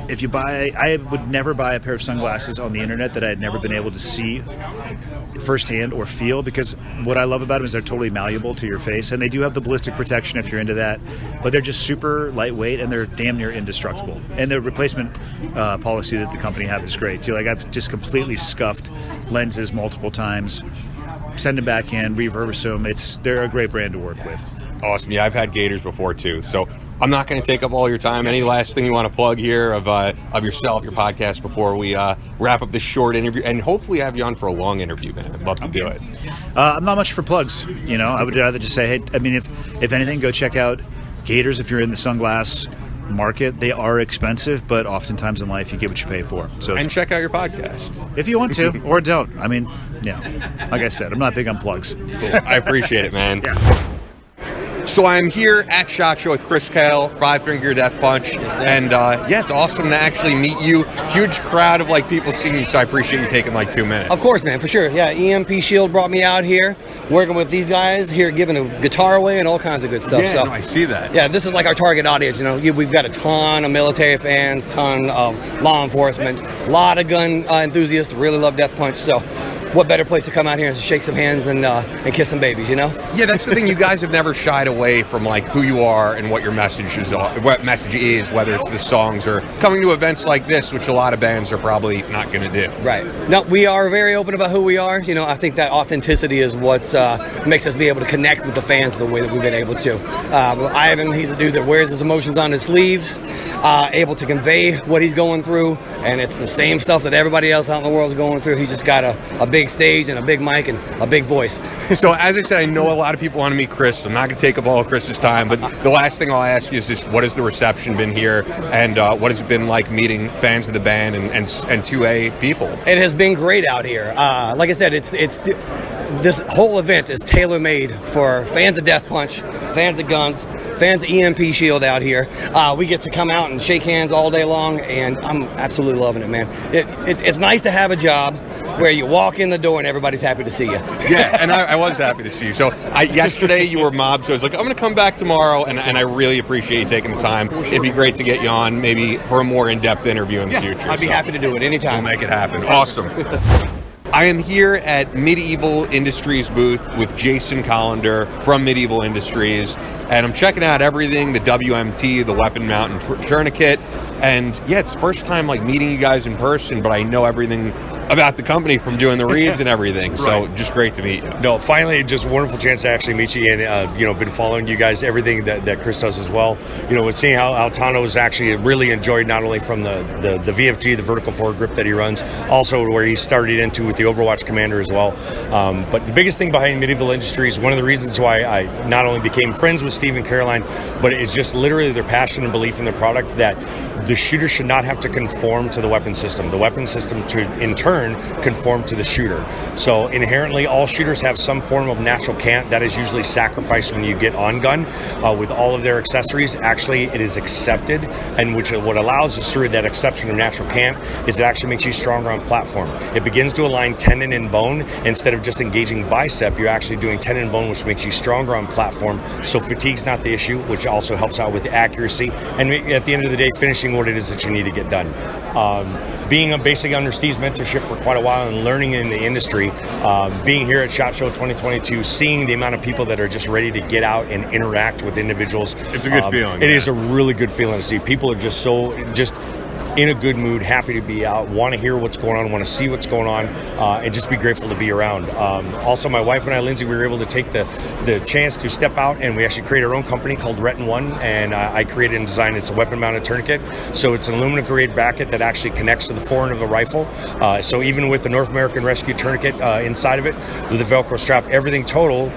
I would never buy a pair of sunglasses on the internet that I had never been able to see firsthand or feel, because what I love about them is they're totally malleable to your face, and they do have the ballistic protection if you're into that, but they're just super lightweight and they're damn near indestructible. And the replacement policy that the company have is great too. Like, I've just completely scuffed lenses multiple times, send them back in, reverse them. They're a great brand to work with. Awesome. Yeah, I've had Gators before too, so I'm not going to take up all your time. Any last thing you want to plug here of yourself, your podcast, before we wrap up this short interview, and hopefully have you on for a long interview, man? I'd love to do it. I'm not much for plugs. I would rather just say, hey, I mean, if anything, go check out Gators if you're in the sunglass market. They are expensive, but oftentimes in life you get what you pay for. And check out your podcast if you want to, or don't. I mean, yeah, like I said, I'm not big on plugs. Cool. I appreciate it, man. Yeah. So I'm here at SHOT Show with Chris Kael, Five Finger Death Punch, and yeah, it's awesome to actually meet you. Huge crowd of like people seeing you, so I appreciate you taking like 2 minutes. Of course, man, for sure. Yeah, EMP Shield brought me out here, working with these guys here, giving a guitar away and all kinds of good stuff. Yeah, so, no, I see that. Yeah, this is like our target audience. You know, we've got a ton of military fans, ton of law enforcement, a lot of gun enthusiasts that really love Death Punch. So, what better place to come out here and shake some hands and kiss some babies, you know? Yeah, that's the thing. You guys have never shied away from like who you are and what your messages are, what message is, whether it's the songs or coming to events like this, which a lot of bands are probably not going to do. Right. No, we are very open about who we are. You know, I think that authenticity is what makes us be able to connect with the fans the way that we've been able to. Ivan, he's a dude that wears his emotions on his sleeves, able to convey what he's going through, and it's the same stuff that everybody else out in the world is going through. He's just got a big stage and a big mic and a big voice. So as I said, I know a lot of people want to meet Chris. I'm not going to take up all of Chris's time, but the last thing I'll ask you is just what has the reception been here, and what has it been like meeting fans of the band and 2A people? It has been great out here. Like I said, it's this whole event is tailor-made for fans of Death Punch, fans of guns, fans of EMP Shield out here. We get to come out and shake hands all day long, and I'm absolutely loving it, man. It's nice to have a job where you walk in the door and everybody's happy to see you. Yeah, and I was happy to see you. So yesterday you were mobbed, so I was like, I'm going to come back tomorrow, and I really appreciate you taking the time. Sure. It'd be great to get you on maybe for a more in-depth interview in the future. I'd be happy to do it anytime. We'll make it happen. Awesome. I am here at Medieval Industries booth with Jason Kollander from Medieval Industries, and I'm checking out everything, the WMT, the Weapon Mountain Tourniquet, and yeah, it's the first time like meeting you guys in person, but I know everything about the company from doing the reads and everything. Right. So just great to meet you. No, finally, just a wonderful chance to actually meet you, and been following you guys, everything that Chris does as well. With seeing how Tano's actually really enjoyed not only from the VFG, the vertical forward grip that he runs, also where he started into with the Overwatch Commander as well. But the biggest thing behind Medieval Industries, one of the reasons why I not only became friends with Steve and Caroline, but it's just literally their passion and belief in the product that the shooter should not have to conform to the weapon system. The weapon system to, in turn, conform to the shooter. So inherently, all shooters have some form of natural cant that is usually sacrificed when you get on gun with all of their accessories. Actually, it is accepted, and what allows us through that exception of natural cant is it actually makes you stronger on platform. It begins to align tendon and bone. Instead of just engaging bicep, you're actually doing tendon and bone, which makes you stronger on platform. So fatigue's not the issue, which also helps out with the accuracy, and at the end of the day, finishing what it is that you need to get done. Being basically under Steve's mentorship for quite a while and learning in the industry, being here at SHOT Show 2022, seeing the amount of people that are just ready to get out and interact with individuals. It's a good feeling. It is a really good feeling to see. People are just in a good mood, happy to be out, want to hear what's going on, want to see what's going on, and just be grateful to be around. Also, my wife and I, Lindsay, we were able to take the chance to step out, and we actually create our own company called Retin One, and I created and designed it's a weapon-mounted tourniquet. So it's an aluminum-grade bracket that actually connects to the forend of the rifle. So even with the North American Rescue tourniquet inside of it, with the Velcro strap, everything total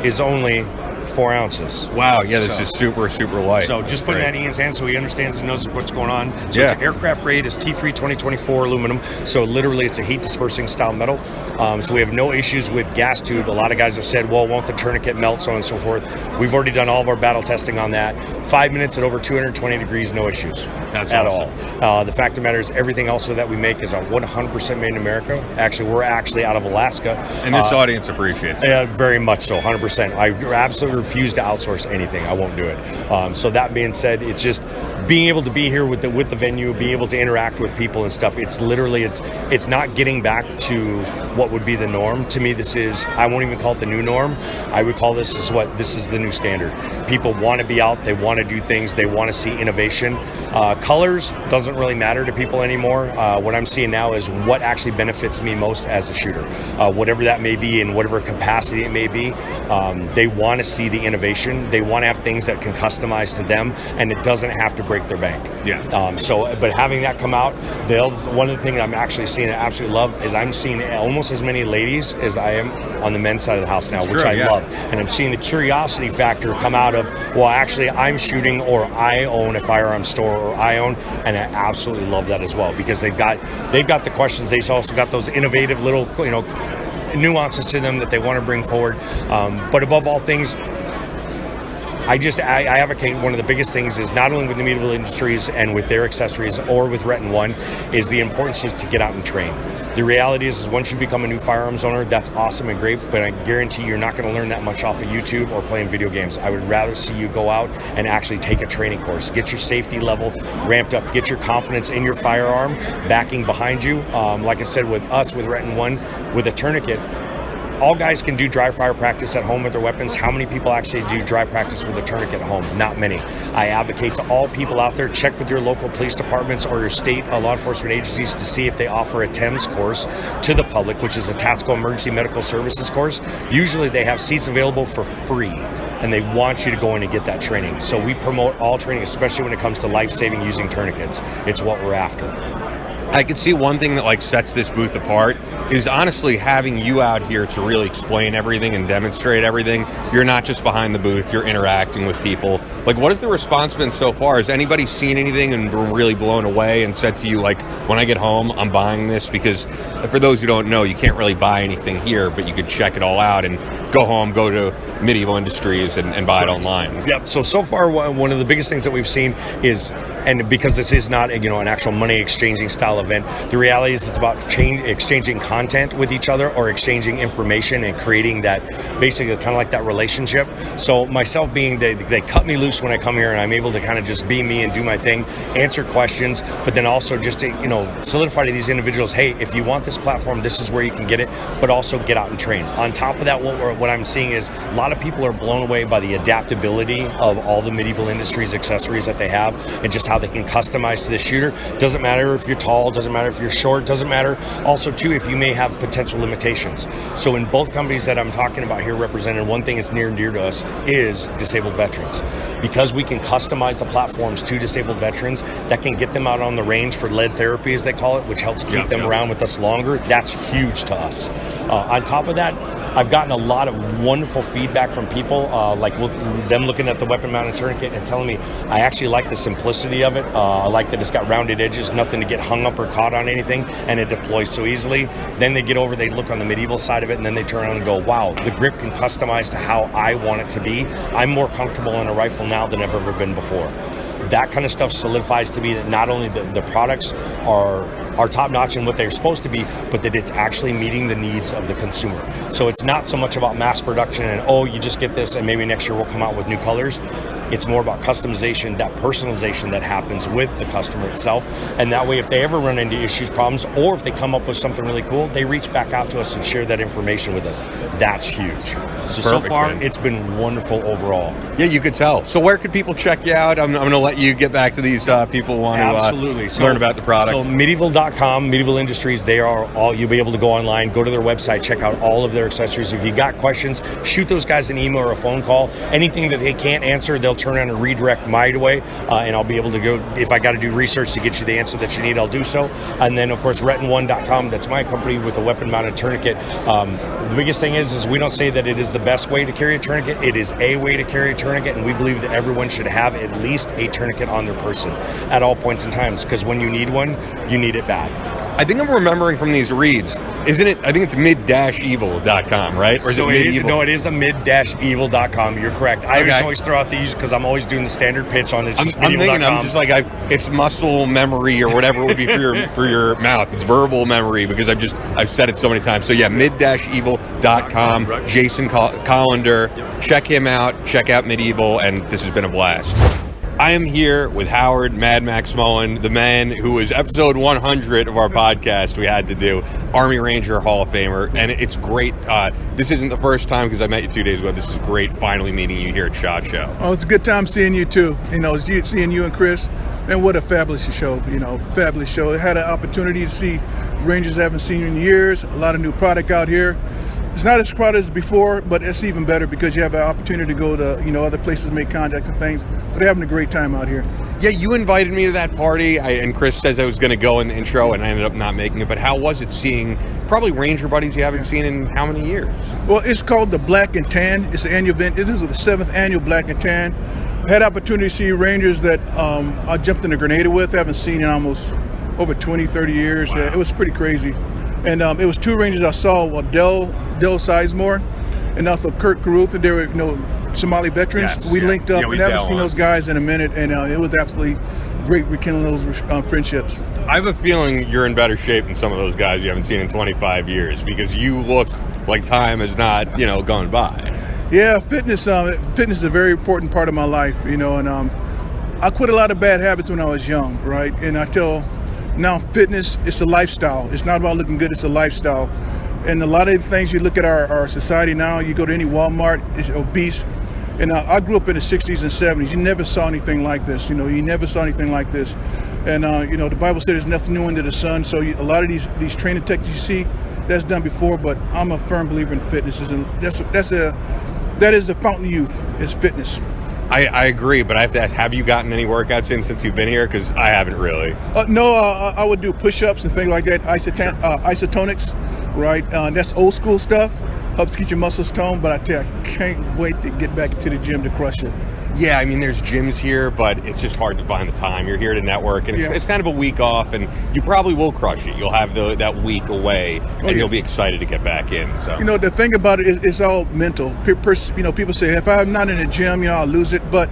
is only 4 ounces. Wow, yeah, this is super, super light. So just putting that in Ian's hand so he understands and knows what's going on. So it's an aircraft grade, it's T3 2024 aluminum. So literally it's a heat dispersing style metal. So we have no issues with gas tube. A lot of guys have said, well, won't the tourniquet melt, so on and so forth. We've already done all of our battle testing on that. 5 minutes at over 220 degrees, no issues. That's at awesome. all. The fact of the matter is everything else that we make is 100% made in America. Actually, we're actually out of Alaska. And this audience appreciates it. Yeah, very much so, 100%. I absolutely refuse to outsource anything. I won't do it. So that being said, it's just being able to be here with the venue, being able to interact with people and stuff. It's literally, it's not getting back to what would be the norm. To me, this is, I won't even call it the new norm. I would call this is the new standard. People want to be out, they want to do things, they want to see innovation. Colors doesn't really matter to people anymore. What I'm seeing now is what actually benefits me most as a shooter. Whatever that may be in whatever capacity it may be, they want to see the innovation. They want to have things that can customize to them, and it doesn't have to break their bank. Yeah. But having that come out, one of the things I'm actually seeing I absolutely love is I'm seeing almost as many ladies as I am on the men's side of the house now, which I love. And I'm seeing the curiosity factor come out of, well, actually I'm shooting, or I own a firearms store, or I own, and I absolutely love that as well, because they've got the questions. They've also got those innovative little, nuances to them that they want to bring forward. But above all things, I advocate one of the biggest things is not only with the medieval industries and with their accessories or with Rhett and One is the importance is to get out and train. The reality is once you become a new firearms owner, that's awesome and great, but I guarantee you're not going to learn that much off of YouTube or playing video games. I would rather see you go out and actually take a training course, get your safety level ramped up, get your confidence in your firearm backing behind you. Like I said, with us, with Rhett and One, with a tourniquet, all guys can do dry fire practice at home with their weapons. How many people actually do dry practice with a tourniquet at home? Not many. I advocate to all people out there, check with your local police departments or your state law enforcement agencies to see if they offer a TEMS course to the public, which is a Tactical Emergency Medical Services course. Usually they have seats available for free, and they want you to go in and get that training. So we promote all training, especially when it comes to life-saving using tourniquets. It's what we're after. I could see one thing that like sets this booth apart is honestly having you out here to really explain everything and demonstrate everything. You're not just behind the booth, you're interacting with people. Like, what has the response been so far? Has anybody seen anything and been really blown away and said to you, like, when I get home, I'm buying this? Because for those who don't know, you can't really buy anything here, but you could check it all out and go home, go to Medieval Industries and buy it online. Yep. So far, one of the biggest things that we've seen is, and because this is not an actual money exchanging style event, the reality is it's about exchanging content with each other or exchanging information and creating that basically kind of like that relationship. So myself being they cut me loose when I come here and I'm able to kind of just be me and do my thing, answer questions, but then also just to, solidify to these individuals, hey, if you want this platform, this is where you can get it, but also get out and train. On top of that, what I'm seeing is a lot of people are blown away by the adaptability of all the Medieval Industries accessories that they have and just how they can customize to the shooter. Doesn't matter if you're tall, doesn't matter if you're short, doesn't matter also too if you may have potential limitations. So in both companies that I'm talking about here represented, one thing that's near and dear to us is disabled veterans. Because we can customize the platforms to disabled veterans, that can get them out on the range for lead therapy, as they call it, which helps keep them around with us longer. That's huge to us. On top of that, I've gotten a lot of wonderful feedback from people, like them looking at the weapon-mounted tourniquet and telling me, I actually like the simplicity of it. I like that it's got rounded edges, nothing to get hung up or caught on anything, and it deploys so easily. Then they get over, they look on the medieval side of it, and then they turn around and go, wow, the grip can customize to how I want it to be. I'm more comfortable in a rifle now than I've ever been before. That kind of stuff solidifies to me that not only the products are top-notch in what they're supposed to be, but that it's actually meeting the needs of the consumer. So it's not so much about mass production and, you just get this and maybe next year we'll come out with new colors. It's more about customization, that personalization that happens with the customer itself. And that way, if they ever run into issues, problems, or if they come up with something really cool, they reach back out to us and share that information with us. That's huge. So far, it's been wonderful overall. Yeah, you could tell. So where could people check you out? I'm going to let you get back to these people who want to learn about the product. So medieval.com, Medieval Industries, they are all, you'll be able to go online, go to their website, check out all of their accessories. If you got questions, shoot those guys an email or a phone call. Anything that they can't answer, they'll turn around and redirect my way, and I'll be able to go, if I got to do research to get you the answer that you need, I'll do so. And then of course rhettand1.com, that's my company with a weapon mounted tourniquet. The biggest thing is we don't say that it is the best way to carry a tourniquet. It is a way to carry a tourniquet, and we believe that everyone should have at least a tourniquet on their person at all points in times, because when you need one, you need it bad. I think I'm remembering from these reads, isn't it? I think it's mid-evil.com, right? Or is it medieval? No, it is a mid-evil.com. You're correct. I just always throw out these because I'm always doing the standard pitch on it. It's just medieval.com. I'm just like, it's muscle memory or whatever it would be for your mouth. It's verbal memory because I've said it so many times. So yeah, mid-evil.com. Jason Kollander. Check him out. Check out Medieval, and this has been a blast. I am here with Howard Mad Max Mullen, the man who was episode 100 of our podcast we had to do, Army Ranger Hall of Famer, and it's great. This isn't the first time because I met you 2 days ago. This is great finally meeting you here at SHOT Show. Oh, it's a good time seeing you too. Seeing you and Chris. Man, what a fabulous show. Fabulous show. I had an opportunity to see Rangers I haven't seen in years. A lot of new product out here. It's not as crowded as before, but it's even better because you have an opportunity to go to, other places, make contacts and things. But they're having a great time out here. Yeah, you invited me to that party, and Chris says I was going to go in the intro, and I ended up not making it. But how was it seeing probably Ranger buddies you haven't seen in how many years? Well, it's called the Black and Tan. It's the annual event. This is the 7th annual Black and Tan. I had opportunity to see Rangers that I jumped in a Grenada with. I haven't seen in almost over 20, 30 years. Wow. It was pretty crazy. And it was two Rangers I saw, Dell Sizemore and also Kurt Caruth, and they were Somali veterans. Yes, We linked up. Yeah, We haven't seen those guys in a minute, and it was absolutely great rekindling those friendships. I have a feeling you're in better shape than some of those guys you haven't seen in 25 years because you look like time has not, gone by. Yeah, fitness is a very important part of my life, and I quit a lot of bad habits when I was young, right? And I tell now fitness, it's a lifestyle. It's not about looking good, it's a lifestyle. And a lot of the things you look at our society now, you go to any Walmart, it's obese. And I grew up in the 60s and 70s. You never saw anything like this. You never saw anything like this. And, the Bible said there's nothing new under the sun. So a lot of these training techniques you see, that's done before, but I'm a firm believer in fitness. And that is the fountain of youth, is fitness. I agree, but I have to ask, have you gotten any workouts in since you've been here? Because I haven't really. No, I would do push-ups and things like that, isotonics, right? That's old school stuff. Helps keep your muscles toned, but I tell you, I can't wait to get back to the gym to crush it. Yeah, I mean, there's gyms here, but it's just hard to find the time. You're here to network, and it's kind of a week off, and you probably will crush it. You'll have that week away, and you'll be excited to get back in. So the thing about it is it's all mental. People say, if I'm not in the gym, I'll lose it, but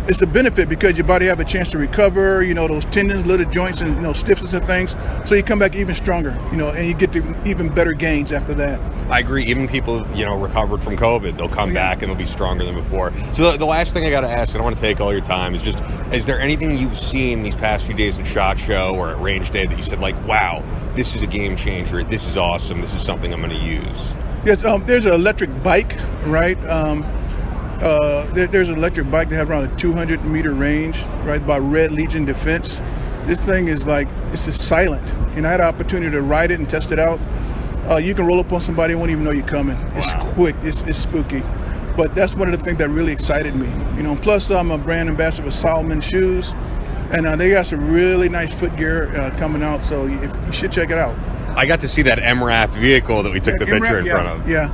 it's a benefit because your body have a chance to recover, those tendons, little joints, and stiffness and things. So you come back even stronger, and you get to even better gains after that. I agree. Even people, recovered from COVID, they'll come back and they'll be stronger than before. So the last thing I got to ask, I don't want to take all your time, is just, is there anything you've seen these past few days at SHOT Show or at Range Day that you said, like, wow, this is a game changer, this is awesome, this is something I'm going to use? Yes, there's an electric bike, right? There's an electric bike that has around a 200-meter range, right, by Red Legion Defense. This thing is it's just silent. And I had an opportunity to ride it and test it out. You can roll up on somebody and won't even know you're coming. It's quick, it's spooky. But that's one of the things that really excited me. Plus I'm a brand ambassador for Solomon shoes. And they got some really nice footgear coming out, so you should check it out. I got to see that MRAP vehicle that we took the picture in front of. Yeah.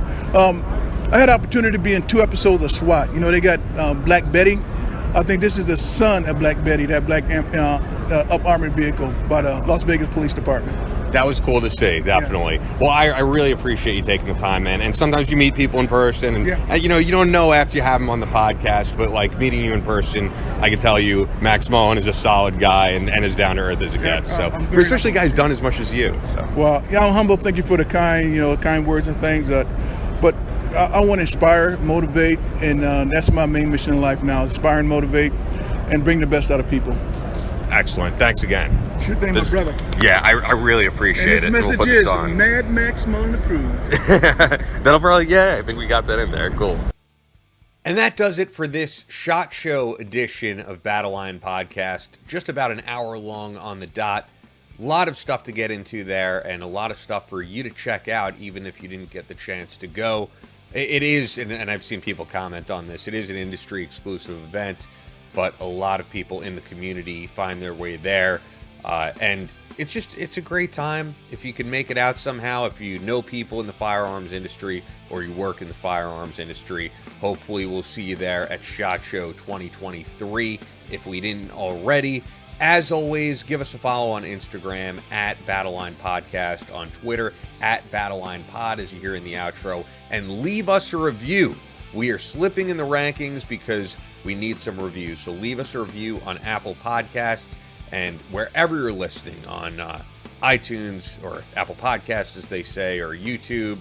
I had the opportunity to be in 2 episodes of SWAT. They got Black Betty. I think this is the son of Black Betty, that black up armored vehicle by the Las Vegas Police Department. That was cool to see, definitely. Yeah. Well, I really appreciate you taking the time, man. And sometimes you meet people in person, and you don't know after you have them on the podcast, but meeting you in person, I can tell you, Max Mullen is a solid guy and as down to earth as it gets. So, especially guys done as much as you. So. Well, I'm humble. Thank you for the kind words and things. But I want to inspire, motivate, and that's my main mission in life now: inspire and motivate, and bring the best out of people. Excellent. Thanks again. Sure thing, my brother. Yeah, I really appreciate it. And this message is Mad Max Mullen approved. That'll probably, I think we got that in there. Cool. And that does it for this SHOT Show edition of Battleline Podcast. Just about an hour long on the dot. A lot of stuff to get into there and a lot of stuff for you to check out, even if you didn't get the chance to go. It is, and I've seen people comment on this, it is an industry exclusive event, but a lot of people in the community find their way there. And it's a great time if you can make it out somehow. If you know people in the firearms industry or you work in the firearms industry, hopefully we'll see you there at SHOT Show 2023 if we didn't already. As always, give us a follow on Instagram at Battleline Podcast, on Twitter at Battleline Pod, as you hear in the outro, and leave us a review. We are slipping in the rankings because we need some reviews. So leave us a review on Apple Podcasts and wherever you're listening, on iTunes or Apple Podcasts, as they say, or YouTube,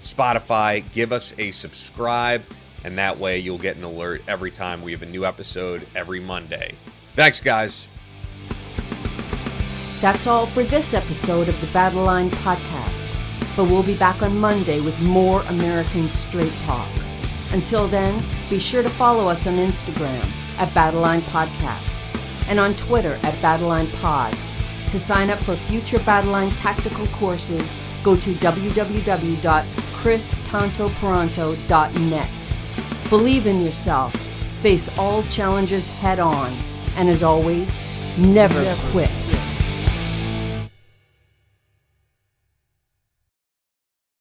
Spotify. Give us a subscribe, and that way you'll get an alert every time we have a new episode every Monday. Thanks, guys. That's all for this episode of the Battleline Podcast, but we'll be back on Monday with more American Straight Talk. Until then, be sure to follow us on Instagram at Battleline Podcast and on Twitter at Battleline Pod. To sign up for future Battleline tactical courses, go to www.christantoperanto.net. Believe in yourself, face all challenges head on, and as always, never quit.